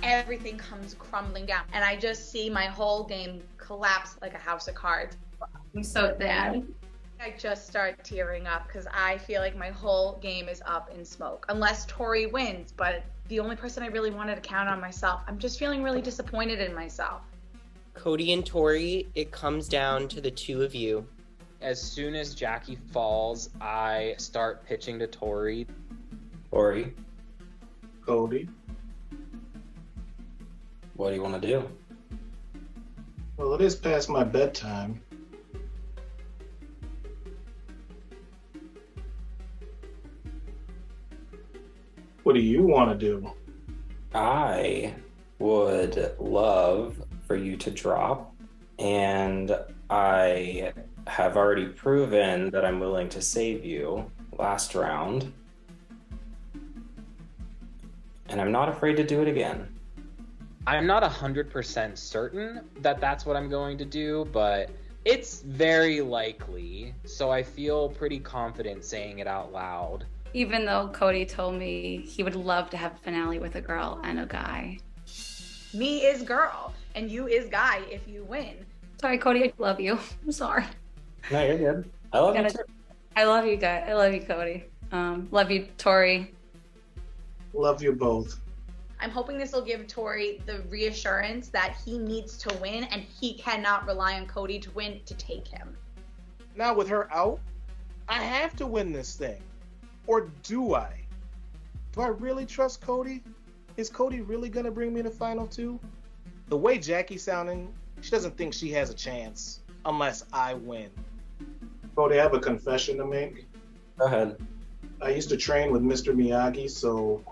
Everything comes crumbling down, and I just see my whole game collapse like a house of cards. I'm so sad. I just start tearing up because I feel like my whole game is up in smoke. Unless Tori wins, but the only person I really wanted to count on myself. I'm just feeling really disappointed in myself. Cody and Tori, it comes down to the two of you. As soon as Jackie falls, I start pitching to Tori. Tori, Cody. what do you want to do? Well, it is past my bedtime. What do you want to do? I would love for you to drop, and I have already proven that I'm willing to save you last round, and I'm not afraid to do it again. I'm not 100% certain that that's what I'm going to do, but it's very likely, so I feel pretty confident saying it out loud. Even though Cody told me he would love to have a finale with a girl and a guy. Me is girl, and you is guy if you win. Sorry, Cody, I love you. I'm sorry. No, you're good. I love you too. I love you, guys. I love you, Cody. Love you, Tori. Love you both. I'm hoping this will give Tori the reassurance that he needs to win and he cannot rely on Cody to win to take him. Now with her out, I have to win this thing. Or do I? Do I really trust Cody? Is Cody really gonna bring me to final 2? The way Jackie's sounding, she doesn't think she has a chance unless I win. Cody, I have a confession to make. Go ahead. I used to train with Mr. Miyagi, so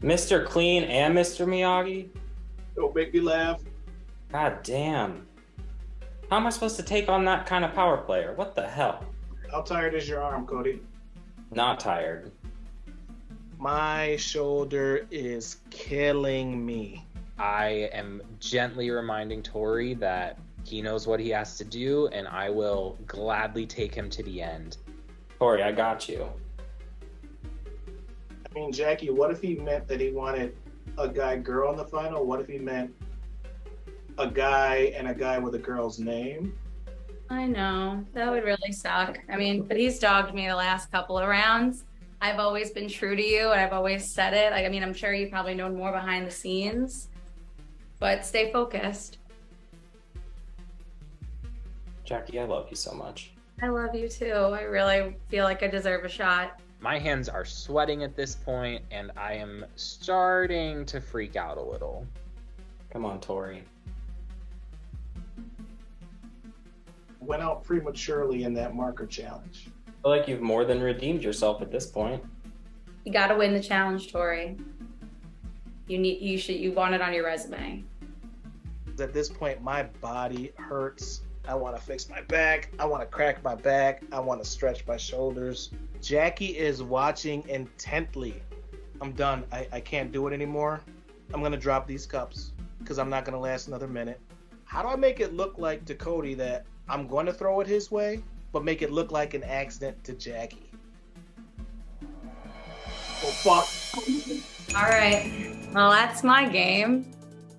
Mr. Clean and Mr. Miyagi? don't make me laugh. God damn. How am I supposed to take on that kind of power player? What the hell? How tired is your arm, Cody? Not tired. My shoulder is killing me. I am gently reminding Tori that he knows what he has to do, and I will gladly take him to the end. Tori, I got you. I mean, Jackie, what if he meant that he wanted a guy-girl in the final? What if he meant a guy and a guy with a girl's name? I know. That would really suck. I mean, but he's dogged me the last couple of rounds. I've always been true to you, and I've always said it. I mean, I'm sure you probably know more behind the scenes, but stay focused. Jackie, I love you so much. I love you too. I really feel like I deserve a shot. My hands are sweating at this point, and I am starting to freak out a little. Come on, Tori. Went out prematurely in that marker challenge. I feel like you've more than redeemed yourself at this point. You got to win the challenge, Tori. You want it on your resume. At this point, my body hurts. I want to fix my back. I want to crack my back. I want to stretch my shoulders. Jackie is watching intently. I'm done. I can't do it anymore. I'm going to drop these cups because I'm not going to last another minute. How do I make it look like to Cody that I'm going to throw it his way, but make it look like an accident to Jackie? Oh, fuck. All right. Well, that's my game.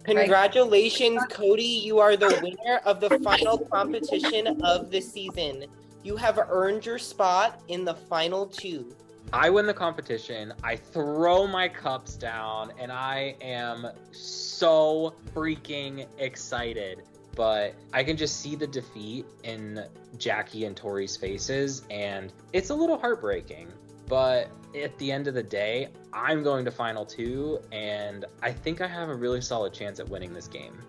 Congratulations, Cody. You are the winner of the final competition of the season. You have earned your spot in the final 2. I win the competition, I throw my cups down, and I am so freaking excited. But I can just see the defeat in Jackie and Tori's faces, and it's a little heartbreaking. But at the end of the day, I'm going to final 2, and I think I have a really solid chance at winning this game.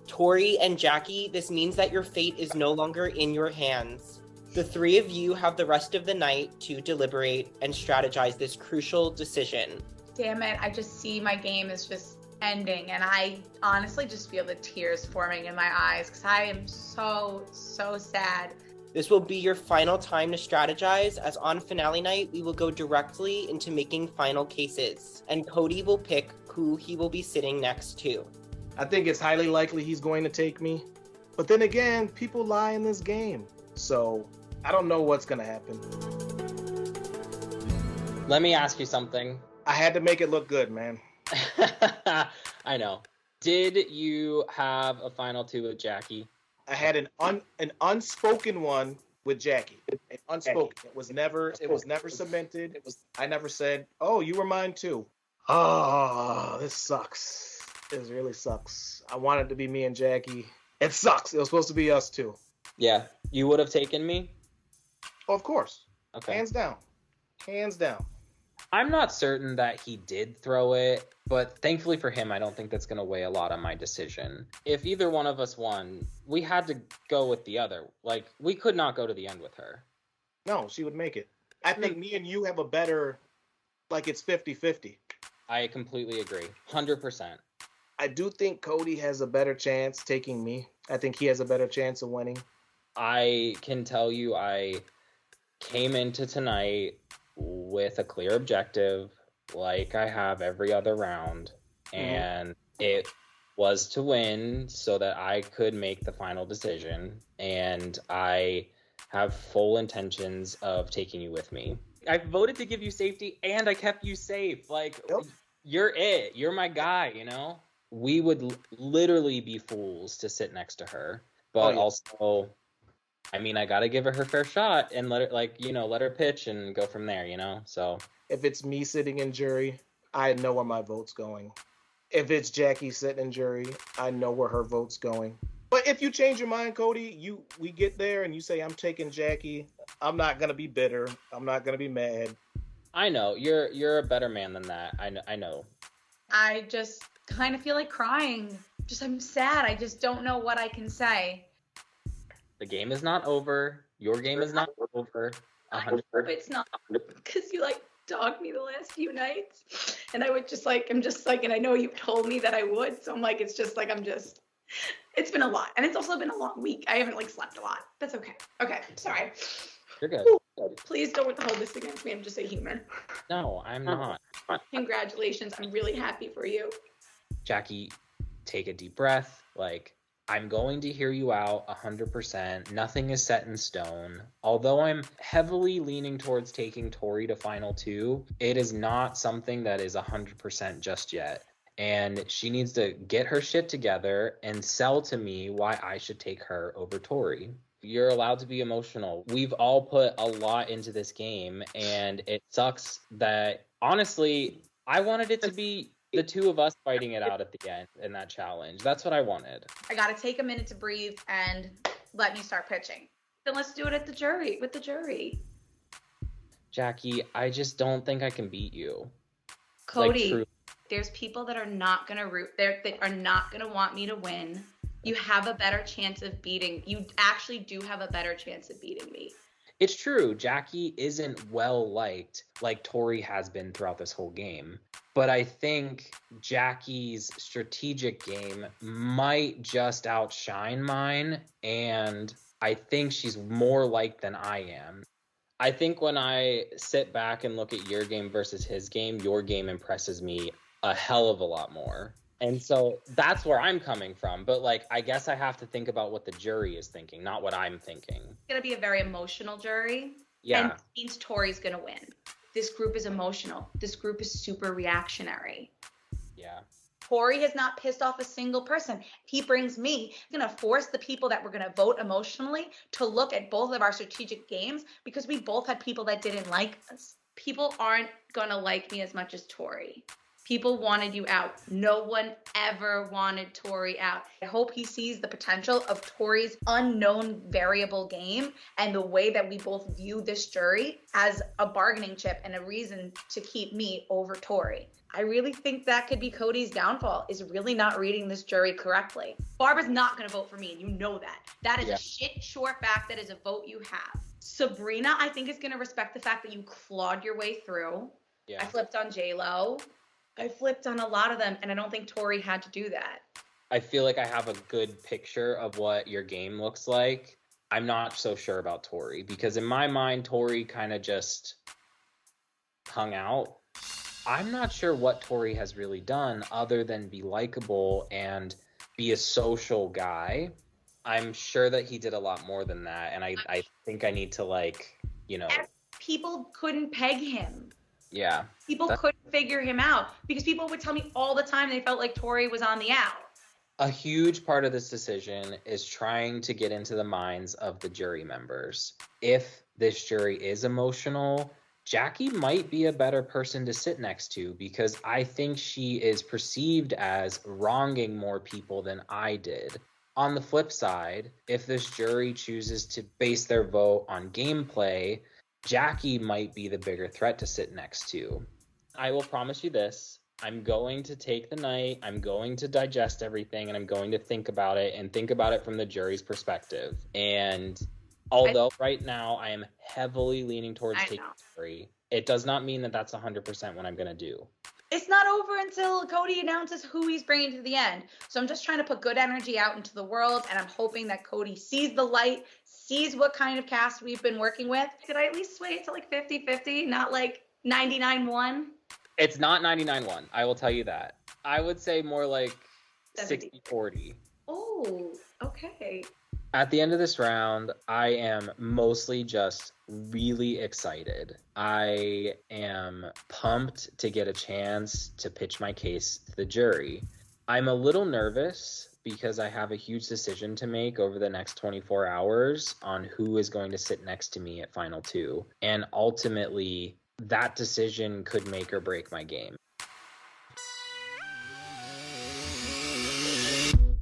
Tori and Jackie, this means that your fate is no longer in your hands. The 3 of you have the rest of the night to deliberate and strategize this crucial decision. Damn it, I just see my game is just ending, and I honestly just feel the tears forming in my eyes because I am so sad. This will be your final time to strategize, as on finale night, we will go directly into making final cases, and Cody will pick who he will be sitting next to. I think it's highly likely he's going to take me. But then again, people lie in this game. So I don't know what's going to happen. Let me ask you something. I had to make it look good, man. I know. Did you have a final two with Jackie? I had an unspoken one with Jackie. An unspoken. It was never cemented. I never said, "Oh, you were mine too." Oh, this sucks. This really sucks. I wanted to be me and Jackie. It sucks. It was supposed to be us two. Yeah. You would have taken me? Oh, of course. Okay. Hands down. I'm not certain that he did throw it, but thankfully for him, I don't think that's going to weigh a lot on my decision. If either one of us won, we had to go with the other. Like, we could not go to the end with her. No, she would make it. I think me and you have a better, like, it's 50-50. I completely agree. 100%. I do think Cody has a better chance taking me. I think he has a better chance of winning. I can tell you I came into tonight with a clear objective, like I have every other round, and it was to win so that I could make the final decision, and I have full intentions of taking you with me. I voted to give you safety, and I kept you safe. Like, you're it. You're my guy, you know? We would literally be fools to sit next to her, but also, I mean, I gotta give her her fair shot and let her, let her pitch and go from there, you know? So if it's me sitting in jury, I know where my vote's going. If it's Jackie sitting in jury, I know where her vote's going. But if you change your mind, Cody, we get there and you say I'm taking Jackie, I'm not gonna be bitter. I'm not gonna be mad. I know you're a better man than that. I know. I just kind of feel like crying. I'm sad. I just don't know what I can say. The game is not over. Your game is not over. 100%. It's not, because you dogged me the last few nights, and I'm just like, and I know you told me that I would, so I'm like, it's been a lot, and it's also been a long week. I haven't slept a lot. That's okay. Okay, sorry. You're good. Please don't hold this against me. I'm just a human. No, I'm not. Congratulations. I'm really happy for you. Jackie, take a deep breath. I'm going to hear you out 100%. Nothing is set in stone. Although I'm heavily leaning towards taking Tori to final two, it is not something that is 100% just yet. And she needs to get her shit together and sell to me why I should take her over Tori. You're allowed to be emotional. We've all put a lot into this game, and it sucks that, honestly, I wanted it to be the two of us fighting it out at the end in that challenge. That's what I wanted. I gotta take a minute to breathe and let me start pitching. Then let's do it with the jury. Jackie, I just don't think I can beat you. Cody, there's people that are not gonna that are not gonna want me to win. You have a better chance of you actually do have a better chance of beating me. It's true. Jackie isn't well liked like Tori has been throughout this whole game. But I think Jackie's strategic game might just outshine mine. And I think she's more liked than I am. I think when I sit back and look at your game versus his game, your game impresses me a hell of a lot more. And so that's where I'm coming from. But I guess I have to think about what the jury is thinking, not what I'm thinking. It's going to be a very emotional jury. Yeah. And it means Tori's going to win. This group is emotional. This group is super reactionary. Yeah. Tori has not pissed off a single person. He brings me. He's going to force the people that were going to vote emotionally to look at both of our strategic games because we both had people that didn't like us. People aren't going to like me as much as Tori. People wanted you out. No one ever wanted Tori out. I hope he sees the potential of Tori's unknown variable game and the way that we both view this jury as a bargaining chip and a reason to keep me over Tori. I really think that could be Cody's downfall, is really not reading this jury correctly. Barbara's not going to vote for me, and you know that. That is a shit short back. That is a vote you have. Sabrina, I think, is going to respect the fact that you clawed your way through. Yeah. I flipped on J-Lo. I flipped on a lot of them, and I don't think Tori had to do that. I feel like I have a good picture of what your game looks like. I'm not so sure about Tori, because in my mind, Tori kind of just hung out. I'm not sure what Tori has really done other than be likable and be a social guy. I'm sure that he did a lot more than that, and I think I need to, like, you know... People couldn't peg him. Yeah. People couldn't figure him out, because people would tell me all the time they felt like Tori was on the out. A huge part of this decision is trying to get into the minds of the jury members. If this jury is emotional, Jackie might be a better person to sit next to, because I think she is perceived as wronging more people than I did. On the flip side, if this jury chooses to base their vote on gameplay, Jackie might be the bigger threat to sit next to. I will promise you this. I'm going to take the night, I'm going to digest everything, and I'm going to think about it, and think about it from the jury's perspective. And although right now I am heavily leaning towards taking Tori, it does not mean that that's 100% what I'm going to do. It's not over until Cody announces who he's bringing to the end. So I'm just trying to put good energy out into the world, and I'm hoping that Cody sees the light, sees what kind of cast we've been working with. Could I at least sway it to like 50-50, not like 99-1? It's not 99-1, I will tell you that. I would say more like 60-40. Oh, okay. At the end of this round, I am mostly just really excited. I am pumped to get a chance to pitch my case to the jury. I'm a little nervous because I have a huge decision to make over the next 24 hours on who is going to sit next to me at Final 2. And ultimately, that decision could make or break my game.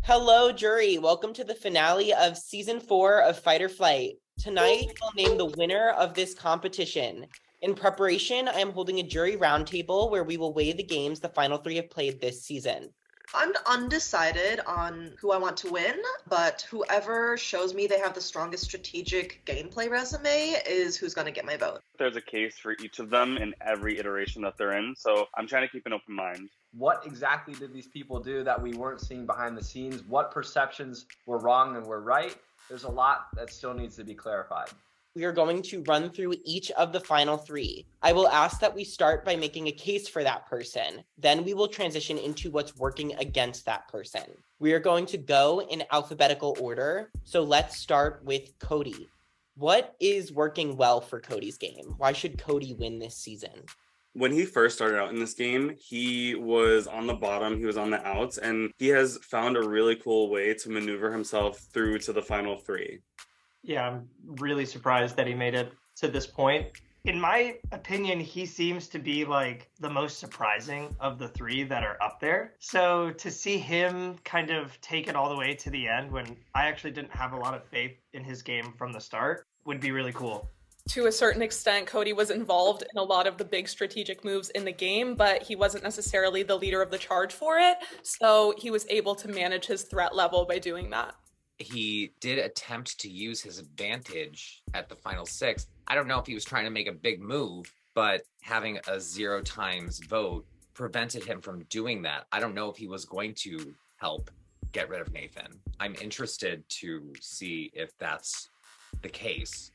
Hello, jury. Welcome to the finale of Season 4 of Fight or Flight. Tonight, we'll name the winner of this competition. In preparation, I am holding a jury roundtable where we will weigh the games the final 3 have played this season. I'm undecided on who I want to win, but whoever shows me they have the strongest strategic gameplay resume is who's going to get my vote. There's a case for each of them in every iteration that they're in, so I'm trying to keep an open mind. What exactly did these people do that we weren't seeing behind the scenes? What perceptions were wrong and were right? There's a lot that still needs to be clarified. We are going to run through each of the final 3. I will ask that we start by making a case for that person. Then we will transition into what's working against that person. We are going to go in alphabetical order. So let's start with Cody. What is working well for Cody's game? Why should Cody win this season? When he first started out in this game, he was on the bottom, he was on the outs, and he has found a really cool way to maneuver himself through to the final 3. Yeah, I'm really surprised that he made it to this point. In my opinion, he seems to be like the most surprising of the 3 that are up there. So to see him kind of take it all the way to the end when I actually didn't have a lot of faith in his game from the start would be really cool. To a certain extent, Cody was involved in a lot of the big strategic moves in the game, but he wasn't necessarily the leader of the charge for it. So he was able to manage his threat level by doing that. He did attempt to use his advantage at the final 6. I don't know if he was trying to make a big move, but having a 0 times vote prevented him from doing that. I don't know if he was going to help get rid of Nathan. I'm interested to see if that's the case.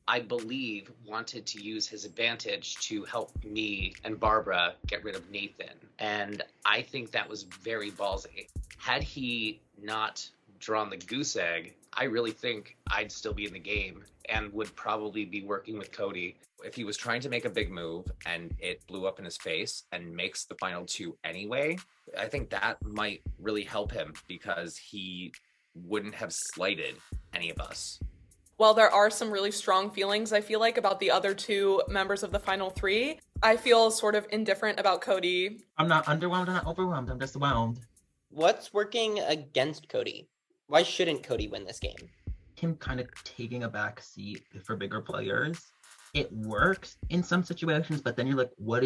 I believe wanted to use his advantage to help me and Barbara get rid of Nathan. And I think that was very ballsy. Had he not drawn the goose egg, I really think I'd still be in the game and would probably be working with Cody. If he was trying to make a big move and it blew up in his face and makes the final 2 anyway, I think that might really help him because he wouldn't have slighted any of us. While there are some really strong feelings, I feel like, about the other 2 members of the final 3, I feel sort of indifferent about Cody. I'm not underwhelmed, I'm not overwhelmed, I'm just whelmed. What's working against Cody? Why shouldn't Cody win this game? Him kind of taking a back seat for bigger players. It works in some situations, but then you're like, what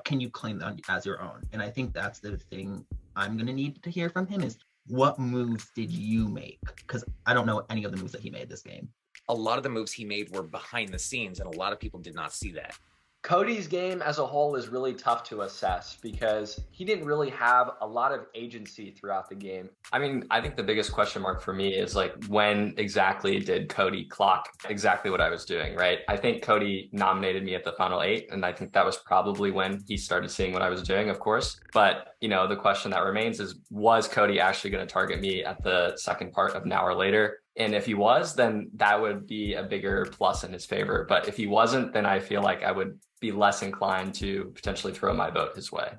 can you claim as your own? And I think that's the thing I'm going to need to hear from him is, what moves did you make? Because I don't know any of the moves that he made this game. A lot of the moves he made were behind the scenes, and a lot of people did not see that. Cody's game as a whole is really tough to assess because he didn't really have a lot of agency throughout the game. I mean, I think the biggest question mark for me is like, when exactly did Cody clock exactly what I was doing, right? I think Cody nominated me at the final 8, and I think that was probably when he started seeing what I was doing, of course. But, the question that remains is, was Cody actually going to target me at the second part of Now or Later? And if he was, then that would be a bigger plus in his favor. But if he wasn't, then I feel like I would be less inclined to potentially throw my vote his way.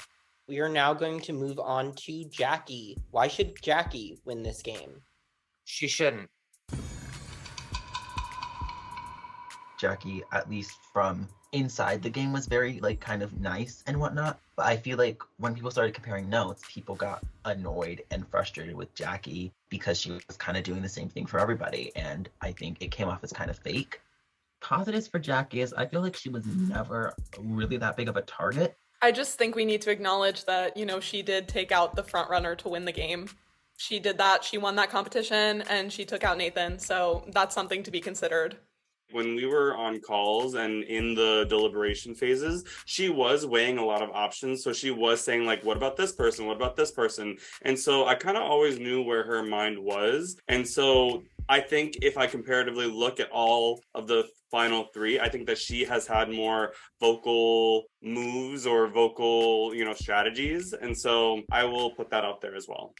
We are now going to move on to Jackie. Why should Jackie win this game? She shouldn't. Jackie, at least from inside the game, was very kind of nice and whatnot. But I feel like when people started comparing notes, people got annoyed and frustrated with Jackie because she was kind of doing the same thing for everybody. And I think it came off as kind of fake. Positives for Jackie is I feel like she was never really that big of a target. I just think we need to acknowledge that, she did take out the front runner to win the game. She did that. She won that competition and she took out Nathan. So that's something to be considered. When we were on calls and in the deliberation phases, she was weighing a lot of options. So she was saying what about this person? What about this person? And so I kind of always knew where her mind was. And so I think if I comparatively look at all of the final 3, I think that she has had more vocal moves or vocal, strategies. And so I will put that out there as well.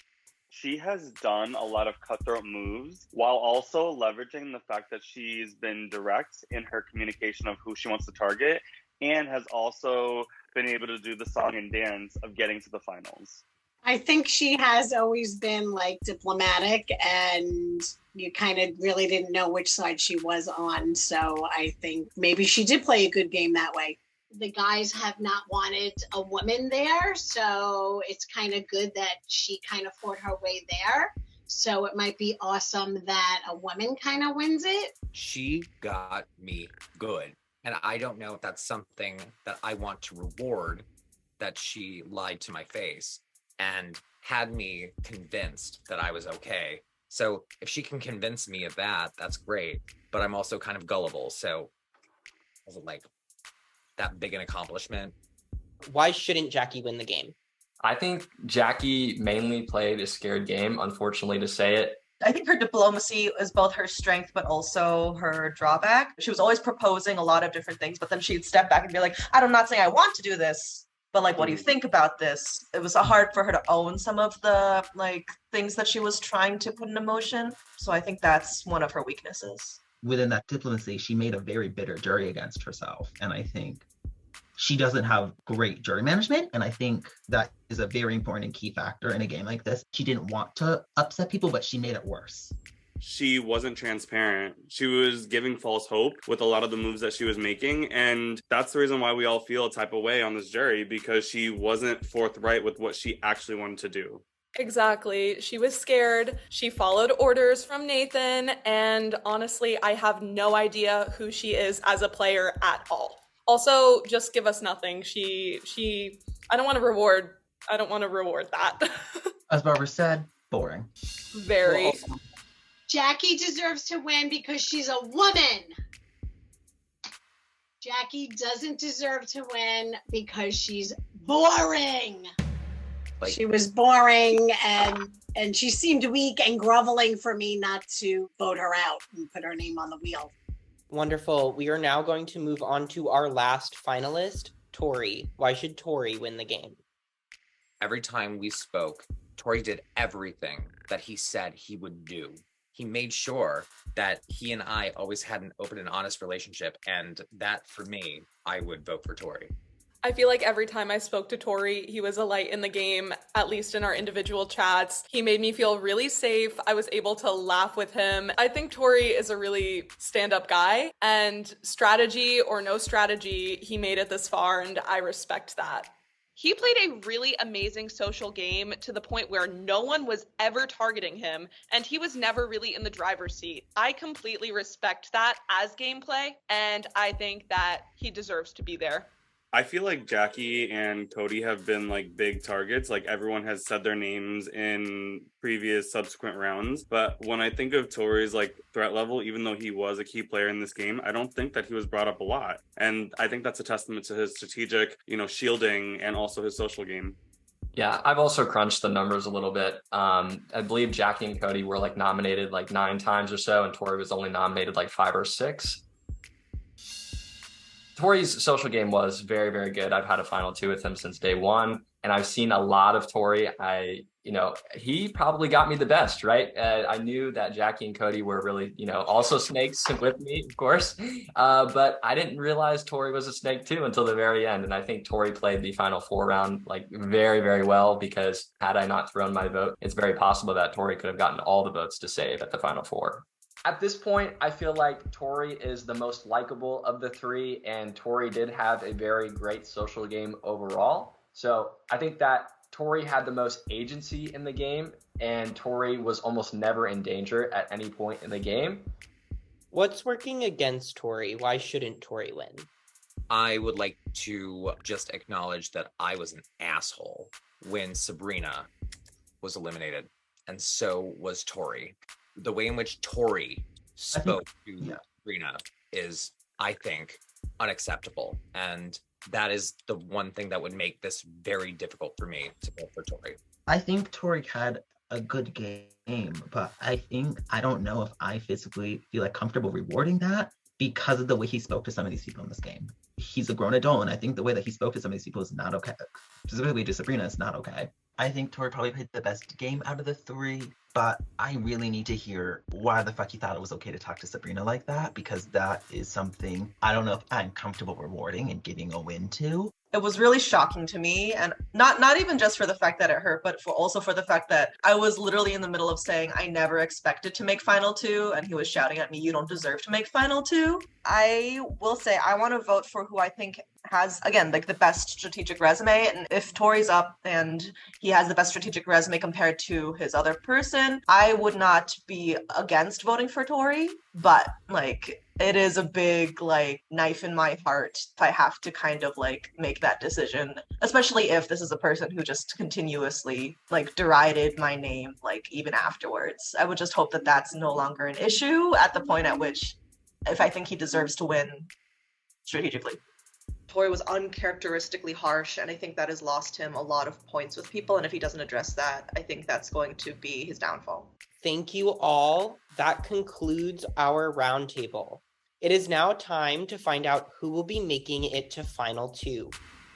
She has done a lot of cutthroat moves while also leveraging the fact that she's been direct in her communication of who she wants to target, and has also been able to do the song and dance of getting to the finals. I think she has always been diplomatic, and you kind of really didn't know which side she was on. So I think maybe she did play a good game that way. The guys have not wanted a woman there, so it's kind of good that she kind of fought her way there. So it might be awesome that a woman kind of wins it. She got me good. And I don't know if that's something that I want to reward, that she lied to my face and had me convinced that I was okay. So if she can convince me of that, that's great. But I'm also kind of gullible. So I was that big an accomplishment. Why shouldn't Jackie win the game? I think Jackie mainly played a scared game, unfortunately to say it. I think her diplomacy is both her strength, but also her drawback. She was always proposing a lot of different things, but then she'd step back and be like, I'm not saying I want to do this, but what do you think about this? It was hard for her to own some of the things that she was trying to put into motion. So I think that's one of her weaknesses. Within that diplomacy, she made a very bitter jury against herself. And I think she doesn't have great jury management. And I think that is a very important and key factor in a game like this. She didn't want to upset people, but she made it worse. She wasn't transparent. She was giving false hope with a lot of the moves that she was making. And that's the reason why we all feel a type of way on this jury, because she wasn't forthright with what she actually wanted to do. Exactly. She was scared. She followed orders from Nathan. And honestly, I have no idea who she is as a player at all. Also, just give us nothing. I don't want to reward that. As Barbara said, boring. Very. Well, Jackie deserves to win because she's a woman. Jackie doesn't deserve to win because she's boring. She was boring and she seemed weak and groveling for me not to vote her out and put her name on the wheel. Wonderful. We are now going to move on to our last finalist, Tori. Why should Tori win the game? Every time we spoke, Tori did everything that he said he would do. He made sure that he and I always had an open and honest relationship, and that, for me, I would vote for Tori. I feel like every time I spoke to Tori, he was a light in the game, at least in our individual chats. He made me feel really safe. I was able to laugh with him. I think Tori is a really stand-up guy, and strategy or no strategy, he made it this far, and I respect that. He played a really amazing social game to the point where no one was ever targeting him, and he was never really in the driver's seat. I completely respect that as gameplay, and I think that he deserves to be there. I feel like Jackie and Cody have been like big targets. Like everyone has said their names in previous subsequent rounds. But when I think of Tori's like threat level, even though he was a key player in this game, I don't think that he was brought up a lot. And I think that's a testament to his strategic, shielding and also his social game. Yeah, I've also crunched the numbers a little bit. I believe Jackie and Cody were like nominated like 9 times or so, and Tori was only nominated like 5 or 6. Tori's social game was very, very good. I've had a final 2 with him since day 1, and I've seen a lot of Tori. He probably got me the best, right? I knew that Jackie and Cody were really, also snakes with me, of course. But I didn't realize Tori was a snake too until the very end. And I think Tori played the final 4 round like very, very well, because had I not thrown my vote, it's very possible that Tori could have gotten all the votes to save at the final 4. At this point, I feel like Tori is the most likable of the 3, and Tori did have a very great social game overall. So I think that Tori had the most agency in the game, and Tori was almost never in danger at any point in the game. What's working against Tori? Why shouldn't Tori win? I would like to just acknowledge that I was an asshole when Sabrina was eliminated, and so was Tori. The way in which Tori spoke to Sabrina is, I think, unacceptable. And that is the one thing that would make this very difficult for me to vote for Tori. I think Tori had a good game, but I don't know if I physically feel like comfortable rewarding that because of the way he spoke to some of these people in this game. He's a grown adult, and I think the way that he spoke to some of these people is not okay. Specifically to Sabrina, is not okay. I think Tori probably played the best game out of the 3, but I really need to hear why the fuck he thought it was okay to talk to Sabrina like that, because that is something I don't know if I'm comfortable rewarding and giving a win to. It was really shocking to me, and not even just for the fact that it hurt, but also for the fact that I was literally in the middle of saying I never expected to make final 2, and he was shouting at me, "You don't deserve to make final 2." I will say I want to vote for who I think has, again, like the best strategic resume, and if Tori's up and he has the best strategic resume compared to his other person, I would not be against voting for Tori, but like it is a big like knife in my heart if I have to kind of like make that decision, especially if this is a person who just continuously like derided my name like even afterwards. I would just hope that that's no longer an issue at the point at which if I think he deserves to win strategically. Tori was uncharacteristically harsh, and I think that has lost him a lot of points with people, and if he doesn't address that, I think that's going to be his downfall. Thank you all. That concludes our roundtable. It is now time to find out who will be making it to Final 2.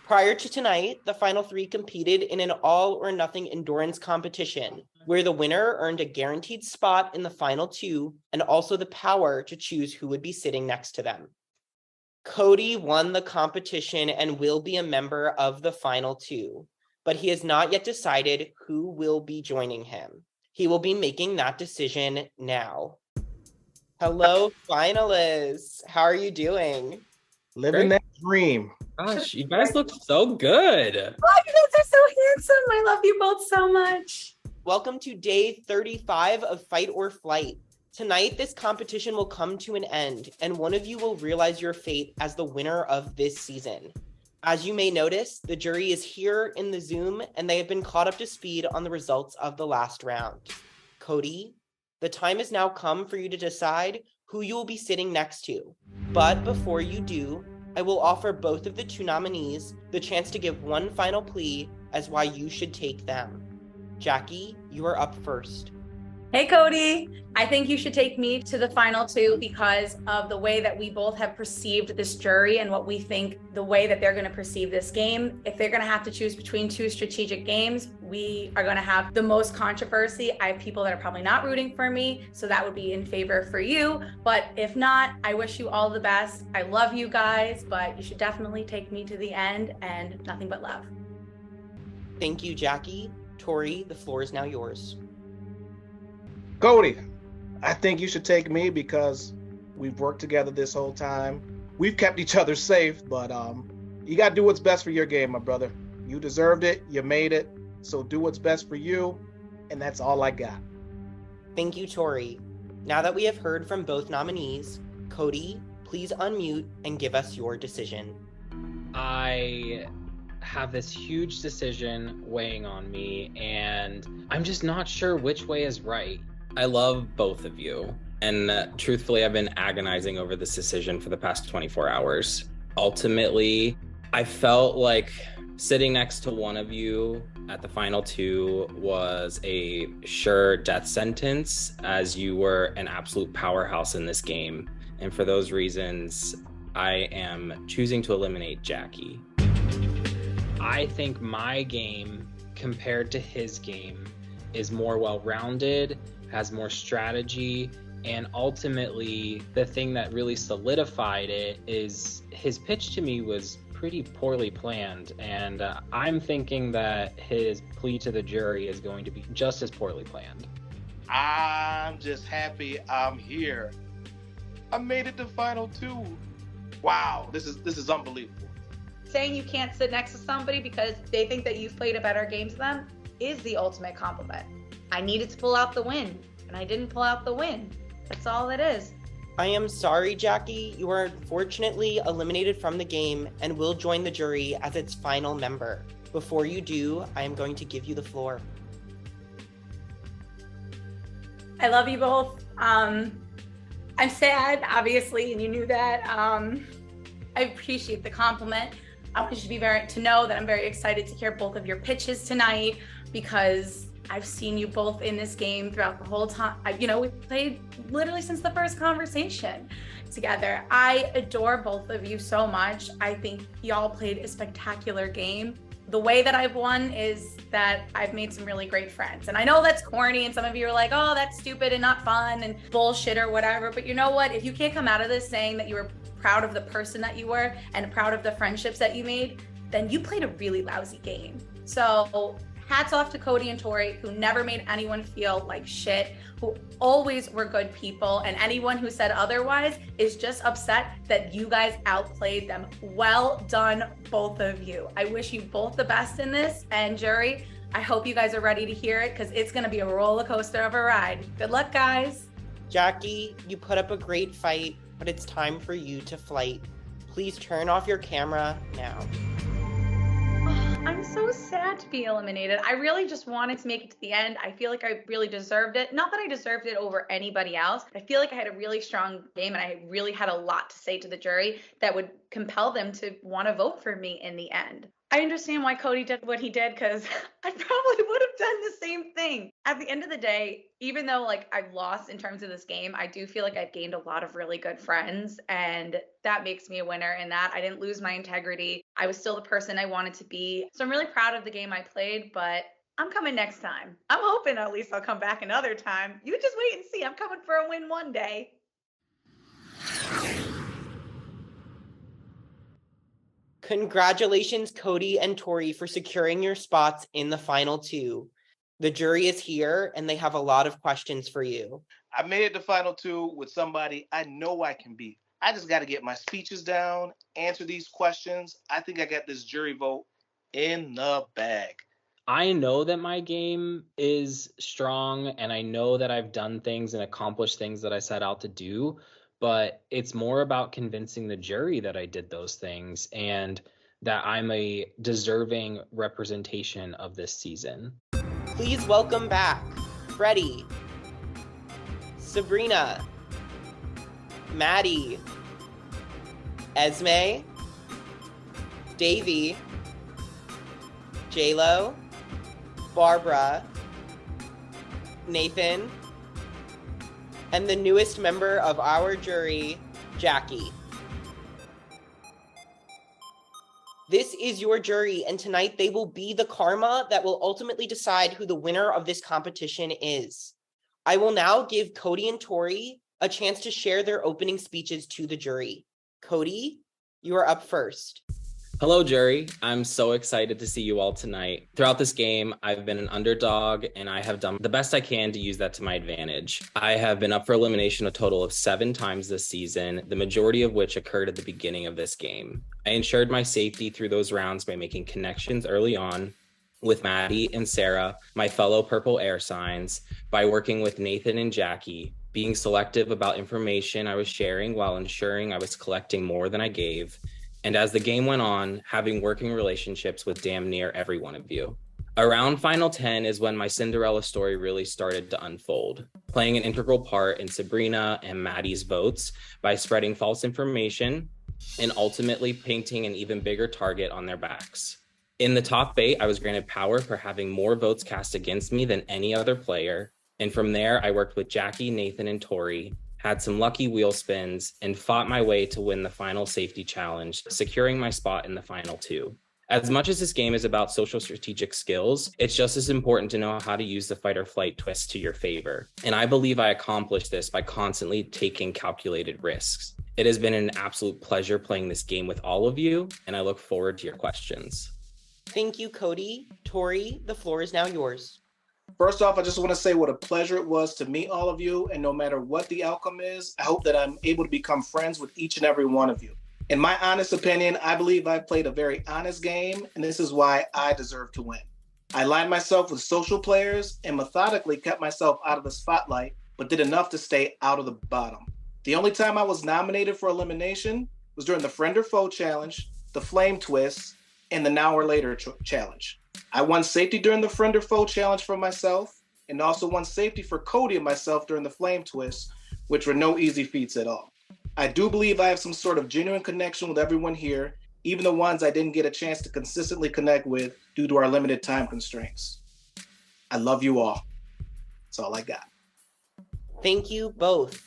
Prior to tonight, the Final 3 competed in an all-or-nothing endurance competition, where the winner earned a guaranteed spot in the Final 2 and also the power to choose who would be sitting next to them. Cody won the competition and will be a member of the Final 2, but he has not yet decided who will be joining him. He will be making that decision now. Hello, finalists. How are you doing? Living that dream. Gosh, you guys look so good. Oh, you guys are so handsome. I love you both so much. Welcome to day 35 of Fight or Flight. Tonight, this competition will come to an end, and one of you will realize your fate as the winner of this season. As you may notice, the jury is here in the Zoom, and they have been caught up to speed on the results of the last round. Cody, the time has now come for you to decide who you will be sitting next to. But before you do, I will offer both of the 2 nominees the chance to give one final plea as why you should take them. Jackie, you are up first. Hey, Cody. I think you should take me to the Final 2 because of the way that we both have perceived this jury and what we think the way that they're going to perceive this game. If they're going to have to choose between 2 strategic games, we are going to have the most controversy. I have people that are probably not rooting for me, so that would be in favor for you. But if not, I wish you all the best. I love you guys, but you should definitely take me to the end, and nothing but love. Thank you, Jackie. Tori, the floor is now yours. Cody, I think you should take me because we've worked together this whole time. We've kept each other safe, but you got to do what's best for your game, my brother. You deserved it. You made it. So do what's best for you. And that's all I got. Thank you, Tori. Now that we have heard from both nominees, Cody, please unmute and give us your decision. I have this huge decision weighing on me, and I'm just not sure which way is right. I love both of you, and truthfully, I've been agonizing over this decision for the past 24 hours. Ultimately, I felt like sitting next to one of you at the final two was a sure death sentence, as you were an absolute powerhouse in this game. And for those reasons, I am choosing to eliminate Jackie. I think my game compared to his game is more well-rounded, has more strategy, and ultimately the thing that really solidified it is his pitch to me was pretty poorly planned, and I'm thinking that his plea to the jury is going to be just as poorly planned. I'm just happy I'm here. I made it to final two. Wow, this is unbelievable. Saying you can't sit next to somebody because they think that you've played a better game to them is the ultimate compliment. I needed to pull out the win, and I didn't pull out the win. That's all it is. I am sorry, Jackie. You are unfortunately eliminated from the game and will join the jury as its final member. Before you do, I am going to give you the floor. I love you both. I'm sad, obviously, and you knew that. I appreciate the compliment. I want you to know that I'm very excited to hear both of your pitches tonight, because I've seen you both in this game throughout the whole time. We played literally since the first conversation together. I adore both of you so much. I think y'all played a spectacular game. The way that I've won is that I've made some really great friends. And I know that's corny, and some of you are like, oh, that's stupid and not fun and bullshit or whatever. But you know what? If you can't come out of this saying that you were proud of the person that you were and proud of the friendships that you made, then you played a really lousy game. So hats off to Cody and Tori, who never made anyone feel like shit, who always were good people, and anyone who said otherwise is just upset that you guys outplayed them. Well done, both of you. I wish you both the best in this, and jury, I hope you guys are ready to hear it, because it's gonna be a roller coaster of a ride. Good luck, guys. Jackie, you put up a great fight, but it's time for you to flight. Please turn off your camera now. I'm so sad to be eliminated. I really just wanted to make it to the end. I feel like I really deserved it. Not that I deserved it over anybody else. I feel like I had a really strong game, and I really had a lot to say to the jury that would compel them to want to vote for me in the end. I understand why Cody did what he did, because I probably would have done the same thing. At the end of the day, even though I've lost in terms of this game, I do feel like I've gained a lot of really good friends, and that makes me a winner in that I didn't lose my integrity. I was still the person I wanted to be. So I'm really proud of the game I played, but I'm coming next time. I'm hoping at least I'll come back another time. You just wait and see. I'm coming for a win one day. Congratulations, Cody and Tori, for securing your spots in the final two. The jury is here, and they have a lot of questions for you. I made it to final two with somebody I know I can beat. I just got to get my speeches down, answer these questions. I think I got this jury vote in the bag. I know that my game is strong, and I know that I've done things and accomplished things that I set out to do, but it's more about convincing the jury that I did those things and that I'm a deserving representation of this season. Please welcome back Freddie, Sabrina, Maddie, Esme, Davey, J-Lo, Barbara, Nathan, and the newest member of our jury, Jackie. This is your jury, and tonight they will be the karma that will ultimately decide who the winner of this competition is. I will now give Cody and Tori a chance to share their opening speeches to the jury. Cody, you are up first. Hello, jury. I'm so excited to see you all tonight. Throughout this game, I've been an underdog, and I have done the best I can to use that to my advantage. I have been up for elimination a total of 7 times this season, the majority of which occurred at the beginning of this game. I ensured my safety through those rounds by making connections early on with Maddie and Sarah, my fellow purple air signs, by working with Nathan and Jackie, being selective about information I was sharing while ensuring I was collecting more than I gave, and as the game went on, having working relationships with damn near every one of you. Around Final 10 is when my Cinderella story really started to unfold, playing an integral part in Sabrina and Maddie's votes by spreading false information and ultimately painting an even bigger target on their backs. In the top 8, I was granted power for having more votes cast against me than any other player, and from there I worked with Jackie, Nathan, and Tori, had some lucky wheel spins, and fought my way to win the final safety challenge, securing my spot in the final 2. As much as this game is about social strategic skills, it's just as important to know how to use the fight or flight twist to your favor. And I believe I accomplished this by constantly taking calculated risks. It has been an absolute pleasure playing this game with all of you, and I look forward to your questions. Thank you, Cody. Tori, the floor is now yours. First off, I just want to say what a pleasure it was to meet all of you. And no matter what the outcome is, I hope that I'm able to become friends with each and every one of you. In my honest opinion, I believe I played a very honest game, and this is why I deserve to win. I aligned myself with social players and methodically kept myself out of the spotlight, but did enough to stay out of the bottom. The only time I was nominated for elimination was during the Friend or Foe challenge, the Flame Twist, and the Now or Later challenge. I won safety during the Friend or Foe challenge for myself, and also won safety for Cody and myself during the Flame Twist, which were no easy feats at all. I do believe I have some sort of genuine connection with everyone here, even the ones I didn't get a chance to consistently connect with due to our limited time constraints. I love you all. That's all I got. Thank you both.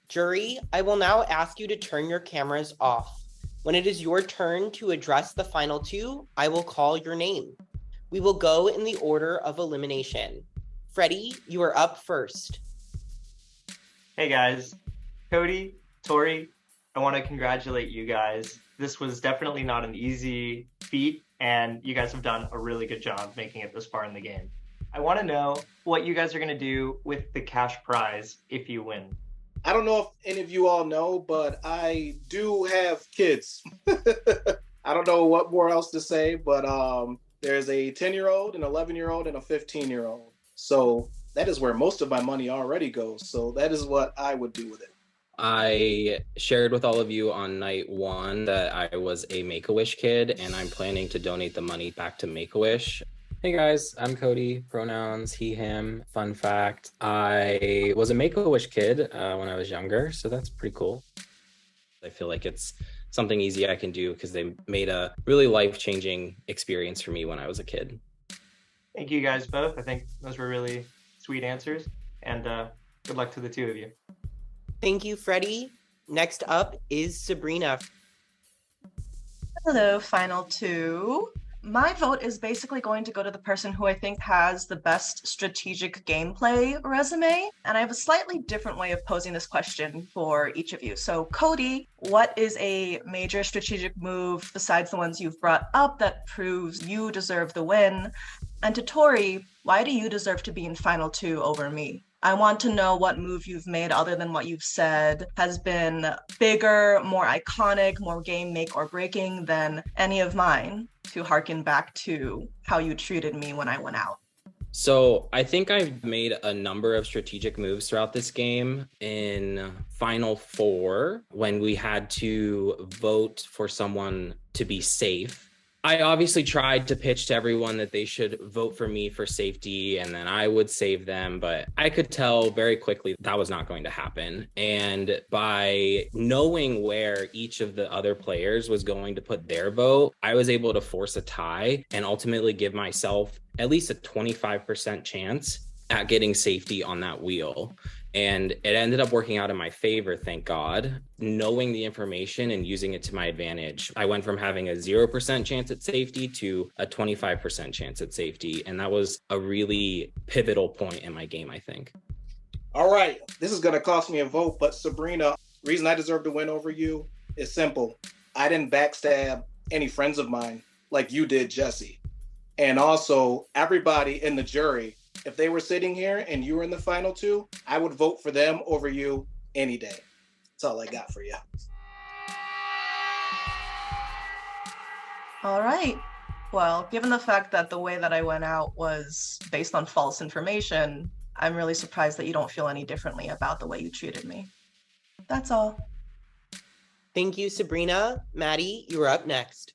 Jury, I will now ask you to turn your cameras off. When it is your turn to address the final 2, I will call your name. We will go in the order of elimination. Freddie, you are up first. Hey guys, Cody, Tori, I want to congratulate you guys. This was definitely not an easy feat, and you guys have done a really good job making it this far in the game. I want to know what you guys are going to do with the cash prize if you win. I don't know if any of you all know, but I do have kids. I don't know what more else to say, but there's a 10-year-old, an 11-year-old, and a 15-year-old. So that is where most of my money already goes. So that is what I would do with it. I shared with all of you on night 1 that I was a Make-A-Wish kid, and I'm planning to donate the money back to Make-A-Wish. Hey guys, I'm Cody, pronouns he, him. Fun fact, I was a Make-A-Wish kid when I was younger, so that's pretty cool. I feel like it's something easy I can do because they made a really life-changing experience for me when I was a kid. Thank you guys both. I think those were really sweet answers, and good luck to the 2 of you. Thank you, Freddie. Next up is Sabrina. Hello, final 2. My vote is basically going to go to the person who I think has the best strategic gameplay resume. And I have a slightly different way of posing this question for each of you. So, Cody, what is a major strategic move besides the ones you've brought up that proves you deserve the win? And to Tori, why do you deserve to be in final 2 over me? I want to know what move you've made other than what you've said has been bigger, more iconic, more game make or breaking than any of mine, to harken back to how you treated me when I went out. So I think I've made a number of strategic moves throughout this game. In Final 4, when we had to vote for someone to be safe, I obviously tried to pitch to everyone that they should vote for me for safety and then I would save them, but I could tell very quickly that was not going to happen. And by knowing where each of the other players was going to put their vote, I was able to force a tie and ultimately give myself at least a 25% chance at getting safety on that wheel. And it ended up working out in my favor, thank God. Knowing the information and using it to my advantage, I went from having a 0% chance at safety to a 25% chance at safety. And that was a really pivotal point in my game, I think. All right, this is going to cost me a vote, but Sabrina, the reason I deserve to win over you is simple. I didn't backstab any friends of mine like you did, Jesse. And also, everybody in the jury, if they were sitting here and you were in the final 2, I would vote for them over you any day. That's all I got for you. All right. Well, given the fact that the way that I went out was based on false information, I'm really surprised that you don't feel any differently about the way you treated me. That's all. Thank you, Sabrina. Maddie, you're up next.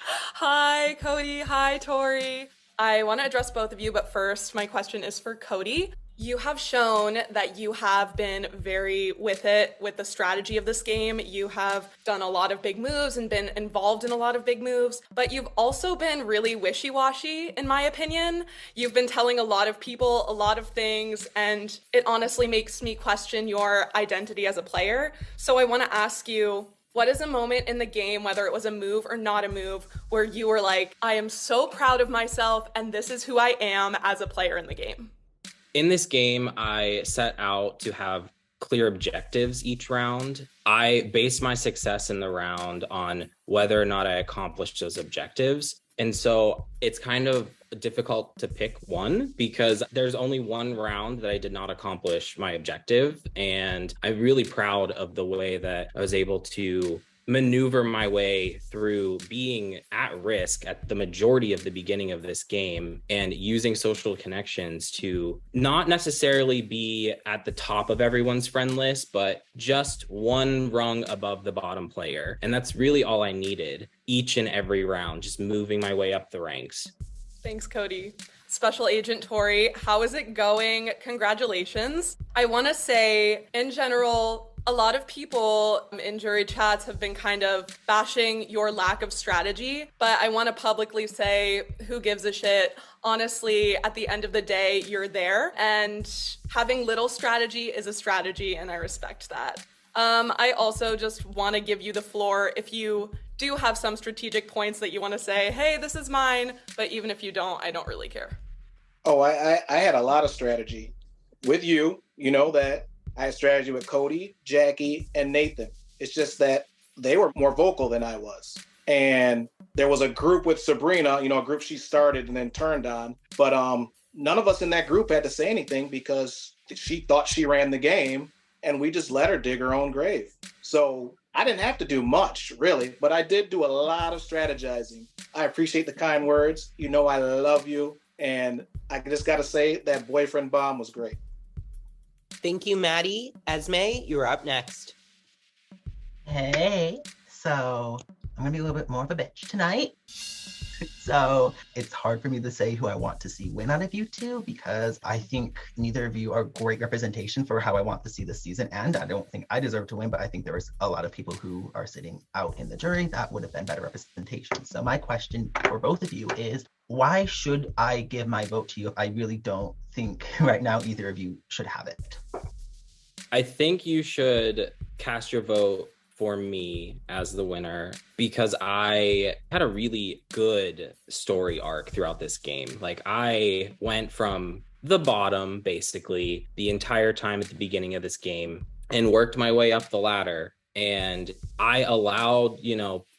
Hi, Cody. Hi, Tori. I want to address both of you, but first, my question is for Cody. You have shown that you have been very with it with the strategy of this game. You have done a lot of big moves and been involved in a lot of big moves, but you've also been really wishy-washy, in my opinion. You've been telling a lot of people a lot of things, and it honestly makes me question your identity as a player. So I want to ask you, what is a moment in the game, whether it was a move or not a move, where you were like, I am so proud of myself and this is who I am as a player in the game? In this game, I set out to have clear objectives each round. I based my success in the round on whether or not I accomplished those objectives. And so it's kind of difficult to pick one because there's only one round that I did not accomplish my objective. And I'm really proud of the way that I was able to maneuver my way through being at risk at the majority of the beginning of this game and using social connections to not necessarily be at the top of everyone's friend list, but just one rung above the bottom player. And that's really all I needed each and every round, just moving my way up the ranks. Thanks, Cody. Special Agent Tori, how is it going? Congratulations. I want to say, in general, a lot of people in jury chats have been kind of bashing your lack of strategy, but I want to publicly say, who gives a shit? Honestly, at the end of the day, you're there, and having little strategy is a strategy, and I respect that. I also just want to give you the floor if you do have some strategic points that you want to say, hey, this is mine, but even if you don't, I don't really care. Oh, I had a lot of strategy with you. You know that. I had strategy with Cody, Jackie, and Nathan. It's just that they were more vocal than I was. And there was a group with Sabrina, a group she started and then turned on. But none of us in that group had to say anything because she thought she ran the game and we just let her dig her own grave. So I didn't have to do much, really, but I did do a lot of strategizing. I appreciate the kind words. You know I love you. And I just got to say that boyfriend bomb was great. Thank you, Maddie. Esme, you're up next. Hey, so I'm gonna be a little bit more of a bitch tonight. So it's hard for me to say who I want to see win out of you two because I think neither of you are great representation for how I want to see this season. And I don't think I deserve to win, but I think there was a lot of people who are sitting out in the jury that would have been better representation. So my question for both of you is, why should I give my vote to you if I really don't think right now either of you should have it? I think you should cast your vote for me as the winner because I had a really good story arc throughout this game. Like I went from the bottom basically the entire time at the beginning of this game and worked my way up the ladder. And I allowed,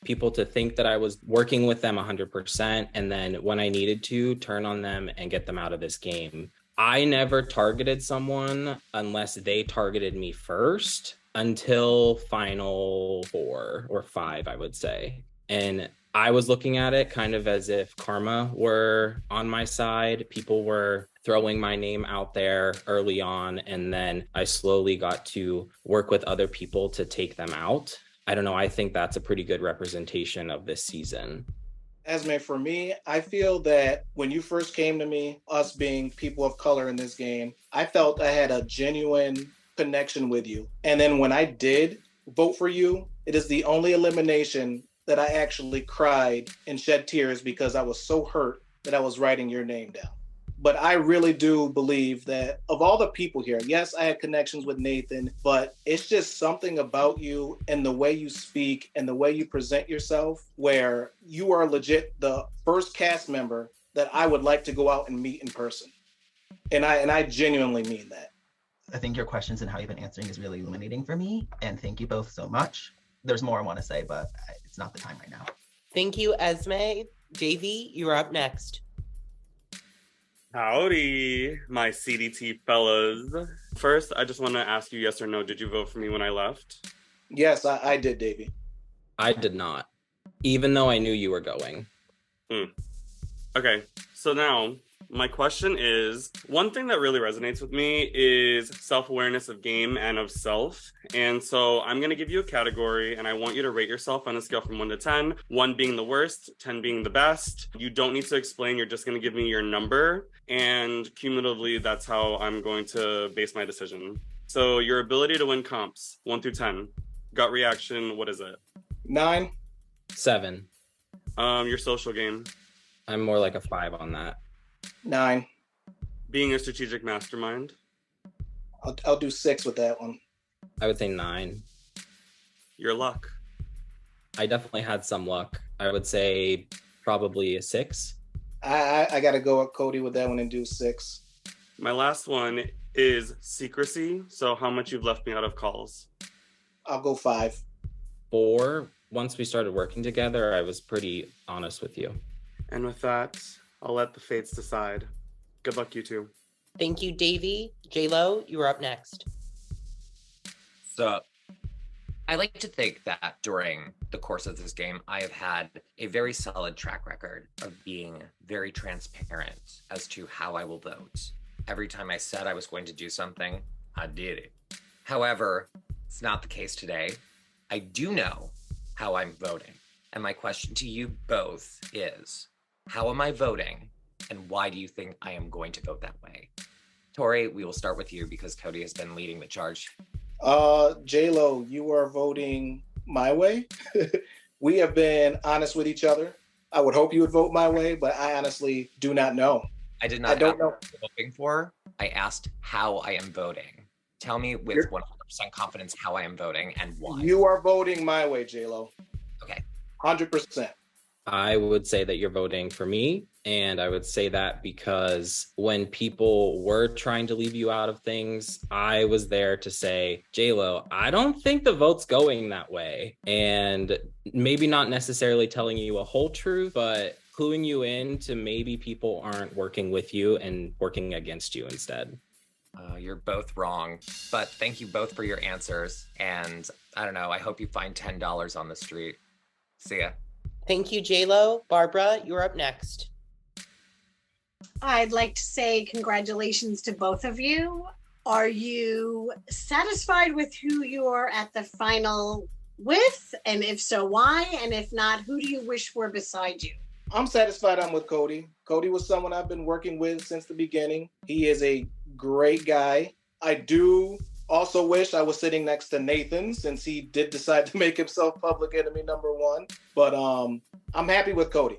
people to think that I was working with them 100%. And then when I needed to, turn on them and get them out of this game. I never targeted someone unless they targeted me first until final 4 or 5, I would say. And I was looking at it kind of as if karma were on my side. People were throwing my name out there early on, and then I slowly got to work with other people to take them out. I don't know. I think that's a pretty good representation of this season. Esme, for me, I feel that when you first came to me, us being people of color in this game, I felt I had a genuine connection with you. And then when I did vote for you, it is the only elimination that I actually cried and shed tears because I was so hurt that I was writing your name down. But I really do believe that of all the people here, yes, I had connections with Nathan, but it's just something about you and the way you speak and the way you present yourself where you are legit the first cast member that I would like to go out and meet in person. And I genuinely mean that. I think your questions and how you've been answering is really illuminating for me. And thank you both so much. There's more I want to say, but it's not the time right now. Thank you, Esme. Davey, you're up next. Howdy, my CDT fellas. First, I just want to ask you yes or no. Did you vote for me when I left? Yes, I did, Davey. I did not, even though I knew you were going. Okay, so now My question is, one thing that really resonates with me is self-awareness of game and of self. And so I'm going to give you a category and I want you to rate yourself on a scale from 1 to 10, 1 being the worst, 10 being the best. You don't need to explain. You're just going to give me your number. And cumulatively, that's how I'm going to base my decision. So your ability to win comps, 1 through 10. Gut reaction, what is it? 9. 7. Your social game. I'm more like a 5 on that. 9. Being a strategic mastermind. I'll do 6 with that one. I would say 9. Your luck. I definitely had some luck. I would say probably a 6. I got to go with Cody with that one and do 6. My last one is secrecy. So how much you've left me out of calls? I'll go 5. 4. Once we started working together, I was pretty honest with you. And with that, I'll let the fates decide. Good luck, you two. Thank you, Davey. J-Lo, you are up next. So I like to think that during the course of this game, I have had a very solid track record of being very transparent as to how I will vote. Every time I said I was going to do something, I did it. However, it's not the case today. I do know how I'm voting. And my question to you both is, how am I voting? And why do you think I am going to vote that way? Tori, we will start with you because Cody has been leading the charge. J-Lo, you are voting my way. We have been honest with each other. I would hope you would vote my way, but I honestly do not know. I did not ask what I'm voting for. I asked how I am voting. Tell me with 100% confidence how I am voting and why. You are voting my way, J-Lo. Okay. 100%. I would say that you're voting for me. And I would say that because when people were trying to leave you out of things, I was there to say, J-Lo, I don't think the vote's going that way. And maybe not necessarily telling you a whole truth, but cluing you in to maybe people aren't working with you and working against you instead. You're both wrong, but thank you both for your answers. And I don't know, I hope you find $10 on the street. See ya. Thank you, J-Lo. Barbara, you're up next. I'd like to say congratulations to both of you. Are you satisfied with who you're at the final with? And if so, why? And if not, who do you wish were beside you? I'm satisfied I'm with Cody. Cody was someone I've been working with since the beginning. He is a great guy. I do also wish I was sitting next to Nathan since he did decide to make himself public enemy number 1. But I'm happy with Cody.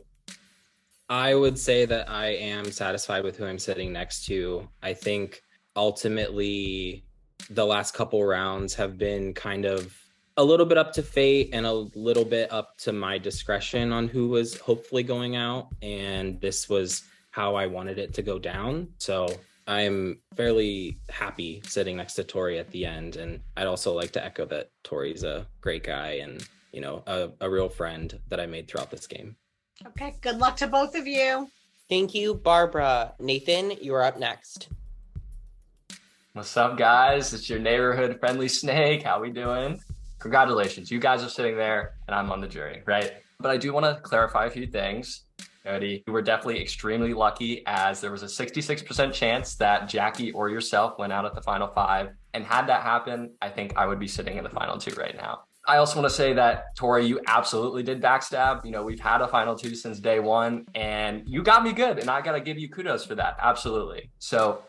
I would say that I am satisfied with who I'm sitting next to. I think ultimately the last couple rounds have been kind of a little bit up to fate and a little bit up to my discretion on who was hopefully going out. And this was how I wanted it to go down. So I'm fairly happy sitting next to Tori at the end. And I'd also like to echo that Tori's a great guy and, you know, a real friend that I made throughout this game. Okay, good luck to both of you. Thank you, Barbara. Nathan, you're up next. What's up, guys? It's your neighborhood friendly snake. How we doing? Congratulations. You guys are sitting there and I'm on the jury, right? But I do want to clarify a few things. Cody, you were definitely extremely lucky as there was a 66% chance that Jackie or yourself went out at the final 5. And had that happen, I think I would be sitting in the final 2 right now. I also want to say that, Tori, you absolutely did backstab. You know, we've had a final 2 since day 1 and you got me good. And I got to give you kudos for that. Absolutely. So,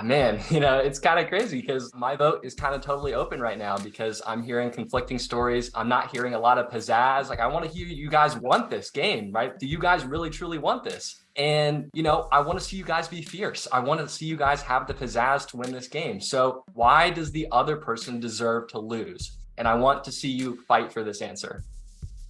man, you know, it's kind of crazy because my vote is kind of totally open right now because I'm hearing conflicting stories. I'm not hearing a lot of pizzazz. Like, I want to hear you guys want this game, right? Do you guys really, truly want this? And, you know, I want to see you guys be fierce. I want to see you guys have the pizzazz to win this game. So why does the other person deserve to lose? And I want to see you fight for this answer.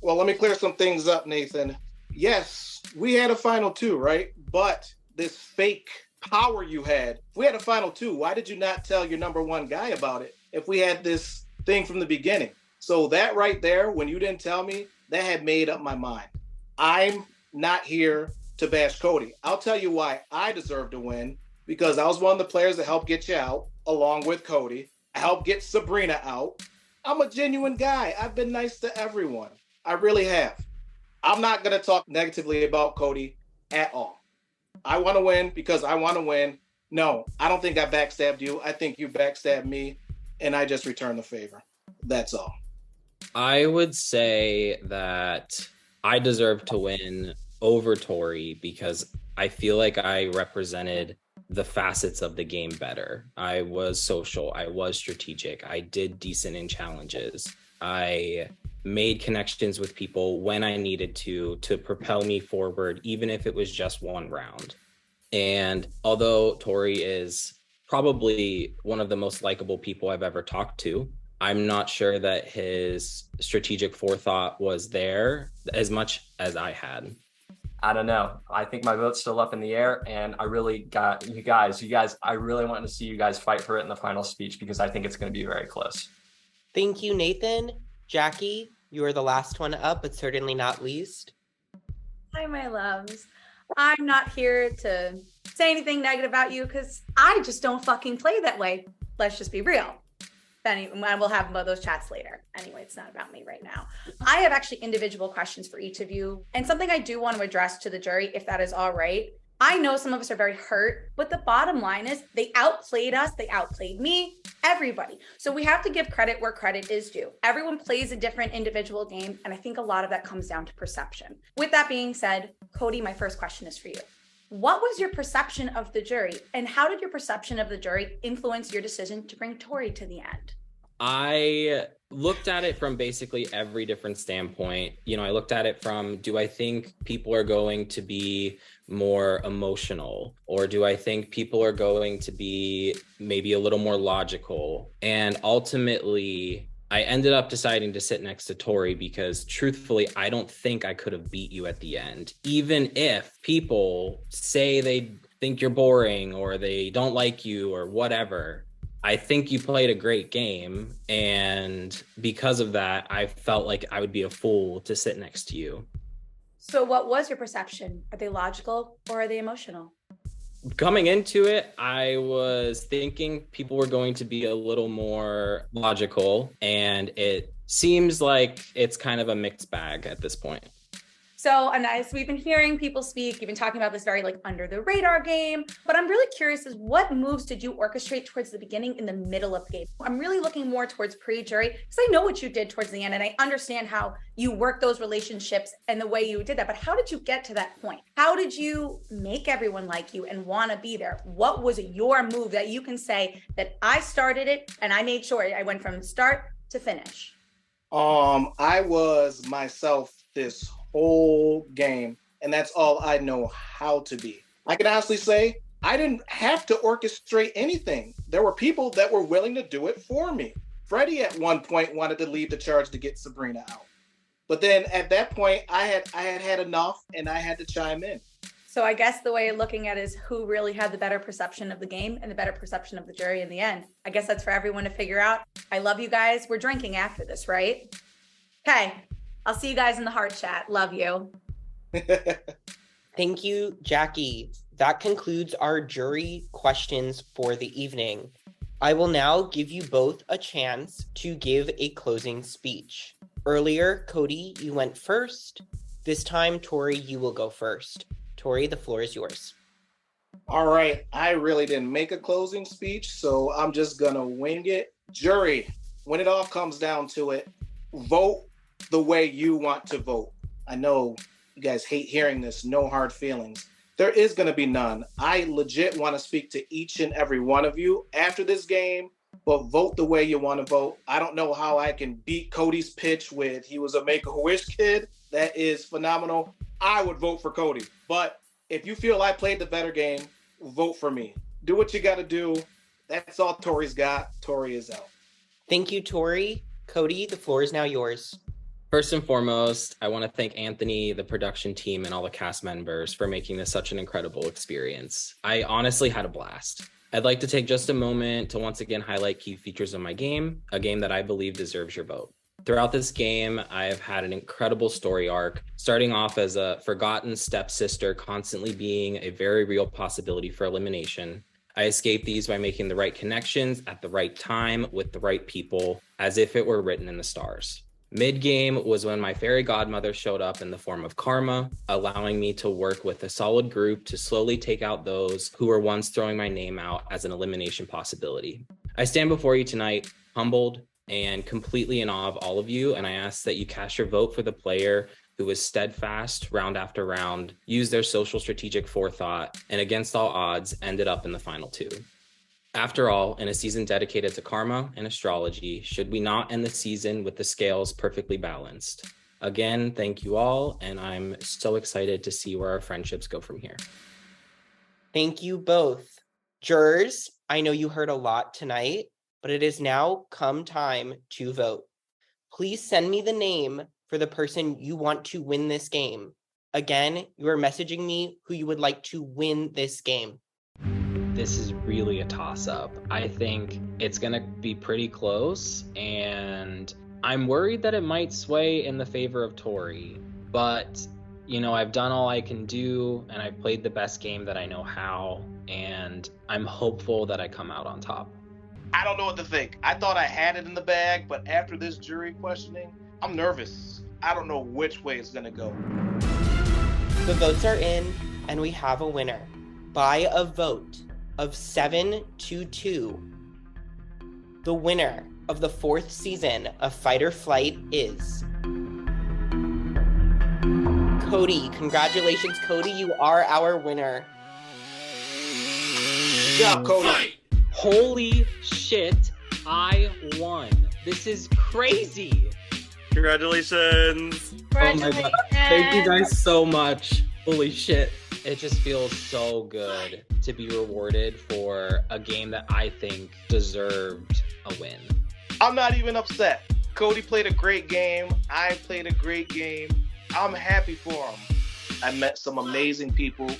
Well, let me clear some things up, Nathan. Yes, we had a final 2, right? But this fake power you had, if we had a final 2, why did you not tell your number 1 guy about it if we had this thing from the beginning? So that right there, when you didn't tell me, that had made up my mind. I'm not here to bash Cody. I'll tell you why I deserve to win, because I was one of the players that helped get you out, along with Cody. I helped get Sabrina out. I'm a genuine guy. I've been nice to everyone. I really have. I'm not going to talk negatively about Cody at all. I want to win because I want to win. No, I don't think I backstabbed you. I think you backstabbed me, and I just returned the favor. That's all. I would say that I deserve to win over Tori because I feel like I represented the facets of the game better. I was social, I was strategic, I did decent in challenges. I made connections with people when I needed to propel me forward, even if it was just one round. And although Tori is probably one of the most likable people I've ever talked to, I'm not sure that his strategic forethought was there as much as I had. I don't know. I think my vote's still up in the air, and I really got you guys. I really want to see you guys fight for it in the final speech because I think it's going to be very close. Thank you, Nathan. Jackie, you are the last one up, but certainly not least. Hi, my loves. I'm not here to say anything negative about you because I just don't fucking play that way. Let's just be real. And we'll have those chats later. Anyway, it's not about me right now. I have actually individual questions for each of you and something I do want to address to the jury, if that is all right. I know some of us are very hurt, but the bottom line is they outplayed us. They outplayed me, everybody. So we have to give credit where credit is due. Everyone plays a different individual game, and I think a lot of that comes down to perception. With that being said, Cody, my first question is for you. What was your perception of the jury, and how did your perception of the jury influence your decision to bring Tori to the end? I looked at it from basically every different standpoint. I looked at it from, do I think people are going to be more emotional, or do I think people are going to be maybe a little more logical? And ultimately, I ended up deciding to sit next to Tori because truthfully, I don't think I could have beat you at the end. Even if people say they think you're boring or they don't like you or whatever, I think you played a great game. And because of that, I felt like I would be a fool to sit next to you. So what was your perception? Are they logical or are they emotional? Coming into it, I was thinking people were going to be a little more logical, and it seems like it's kind of a mixed bag at this point. So, and as we've been hearing people speak, you've been talking about this very under the radar game, but I'm really curious is what moves did you orchestrate towards the beginning in the middle of the game? I'm really looking more towards pre-jury because I know what you did towards the end and I understand how you work those relationships and the way you did that, but how did you get to that point? How did you make everyone like you and want to be there? What was your move that you can say that I started it and I made sure I went from start to finish? I was myself this whole game, and that's all I know how to be. I can honestly say I didn't have to orchestrate anything. There were people that were willing to do it for me. Freddie at one point wanted to lead the charge to get Sabrina out. But then at that point, I had enough and I had to chime in. So I guess the way of looking at it is who really had the better perception of the game and the better perception of the jury in the end. I guess that's for everyone to figure out. I love you guys. We're drinking after this, right? Okay. I'll see you guys in the heart chat. Love you. Thank you, Jackie. That concludes our jury questions for the evening. I will now give you both a chance to give a closing speech. Earlier, Cody, you went first. This time, Tori, you will go first. Tori, the floor is yours. All right. I really didn't make a closing speech, so I'm just going to wing it. Jury, when it all comes down to it, vote the way you want to vote. I know you guys hate hearing this, no hard feelings. There is going to be none. I legit want to speak to each and every one of you after this game, but vote the way you want to vote. I don't know how I can beat Cody's pitch with he was a Make-A-Wish kid. That is phenomenal. I would vote for Cody. But if you feel I played the better game, vote for me. Do what you got to do. That's all Tori's got. Tori is out. Thank you, Tori. Cody, the floor is now yours. First and foremost, I want to thank Anthony, the production team, and all the cast members for making this such an incredible experience. I honestly had a blast. I'd like to take just a moment to once again highlight key features of my game, a game that I believe deserves your vote. Throughout this game, I have had an incredible story arc, starting off as a forgotten stepsister constantly being a very real possibility for elimination. I escaped these by making the right connections at the right time with the right people, as if it were written in the stars. Mid-game was when my fairy godmother showed up in the form of Karma, allowing me to work with a solid group to slowly take out those who were once throwing my name out as an elimination possibility. I stand before you tonight, humbled and completely in awe of all of you, and I ask that you cast your vote for the player who was steadfast round after round, used their social strategic forethought, and against all odds, ended up in the final two. After all, in a season dedicated to karma and astrology, should we not end the season with the scales perfectly balanced? Again, thank you all, and I'm so excited to see where our friendships go from here. Thank you both. Jurors, I know you heard a lot tonight, but it is now come time to vote. Please send me the name for the person you want to win this game. Again, you are messaging me who you would like to win this game. This is really a toss-up. I think it's going to be pretty close, and I'm worried that it might sway in the favor of Tori. But, you know, I've done all I can do, and I've played the best game that I know how, and I'm hopeful that I come out on top. I don't know what to think. I thought I had it in the bag, but after this jury questioning, I'm nervous. I don't know which way it's going to go. The votes are in, and we have a winner. By a vote of 7-2, the winner of the 4th season of Fight or Flight is Cody. Congratulations, Cody. You are our winner. Good job, Cody. Holy shit, I won. This is crazy. Congratulations. Oh my God. Thank you guys so much. Holy shit. It just feels so good to be rewarded for a game that I think deserved a win. I'm not even upset. Cody played a great game. I played a great game. I'm happy for him. I met some amazing people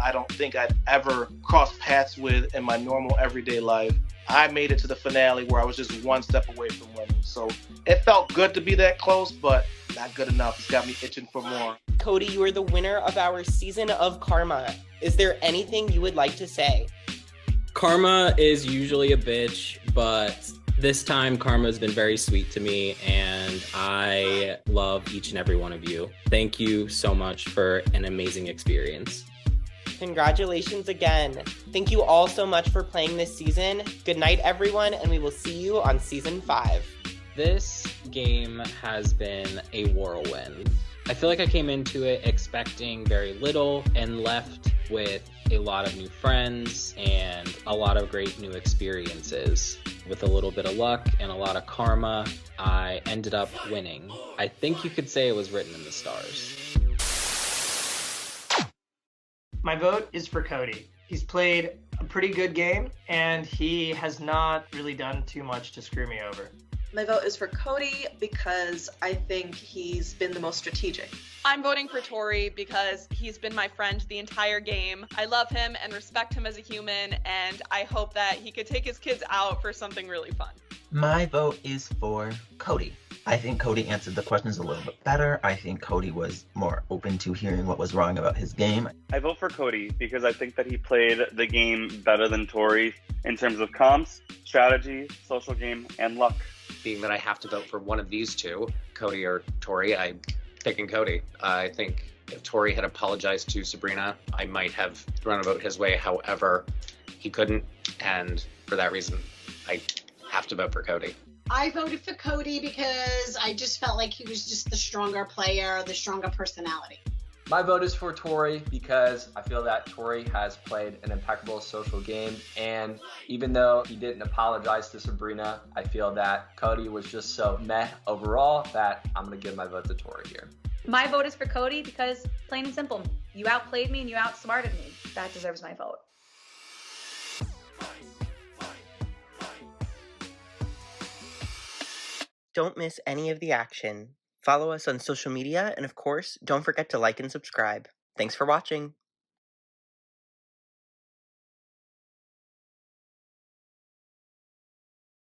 I don't think I'd ever cross paths with in my normal everyday life. I made it to the finale where I was just one step away from winning. So it felt good to be that close, but not good enough. It's got me itching for more. Cody, you are the winner of our season of Karma. Is there anything you would like to say? Karma is usually a bitch, but this time Karma's been very sweet to me, and I love each and every one of you. Thank you so much for an amazing experience. Congratulations again. Thank you all so much for playing this season. Good night, everyone, and we will see you on season 5. This game has been a whirlwind. I feel like I came into it expecting very little and left with a lot of new friends and a lot of great new experiences. With a little bit of luck and a lot of karma, I ended up winning. I think you could say it was written in the stars. My vote is for Cody. He's played a pretty good game, and he has not really done too much to screw me over. My vote is for Cody because I think he's been the most strategic. I'm voting for Tori because he's been my friend the entire game. I love him and respect him as a human, and I hope that he could take his kids out for something really fun. My vote is for Cody. I think Cody answered the questions a little bit better. I think Cody was more open to hearing what was wrong about his game. I vote for Cody because I think that he played the game better than Tori in terms of comps, strategy, social game, and luck. Being that I have to vote for one of these two, Cody or Tori, I'm picking Cody. I think if Tori had apologized to Sabrina, I might have thrown a vote his way. However, he couldn't, and for that reason, I have to vote for Cody. I voted for Cody because I just felt like he was just the stronger player, the stronger personality. My vote is for Tori because I feel that Tori has played an impeccable social game, and even though he didn't apologize to Sabrina, I feel that Cody was just so meh overall that I'm going to give my vote to Tori here. My vote is for Cody because, plain and simple, you outplayed me and you outsmarted me. That deserves my vote. Don't miss any of the action. Follow us on social media, and of course, don't forget to like and subscribe. Thanks for watching.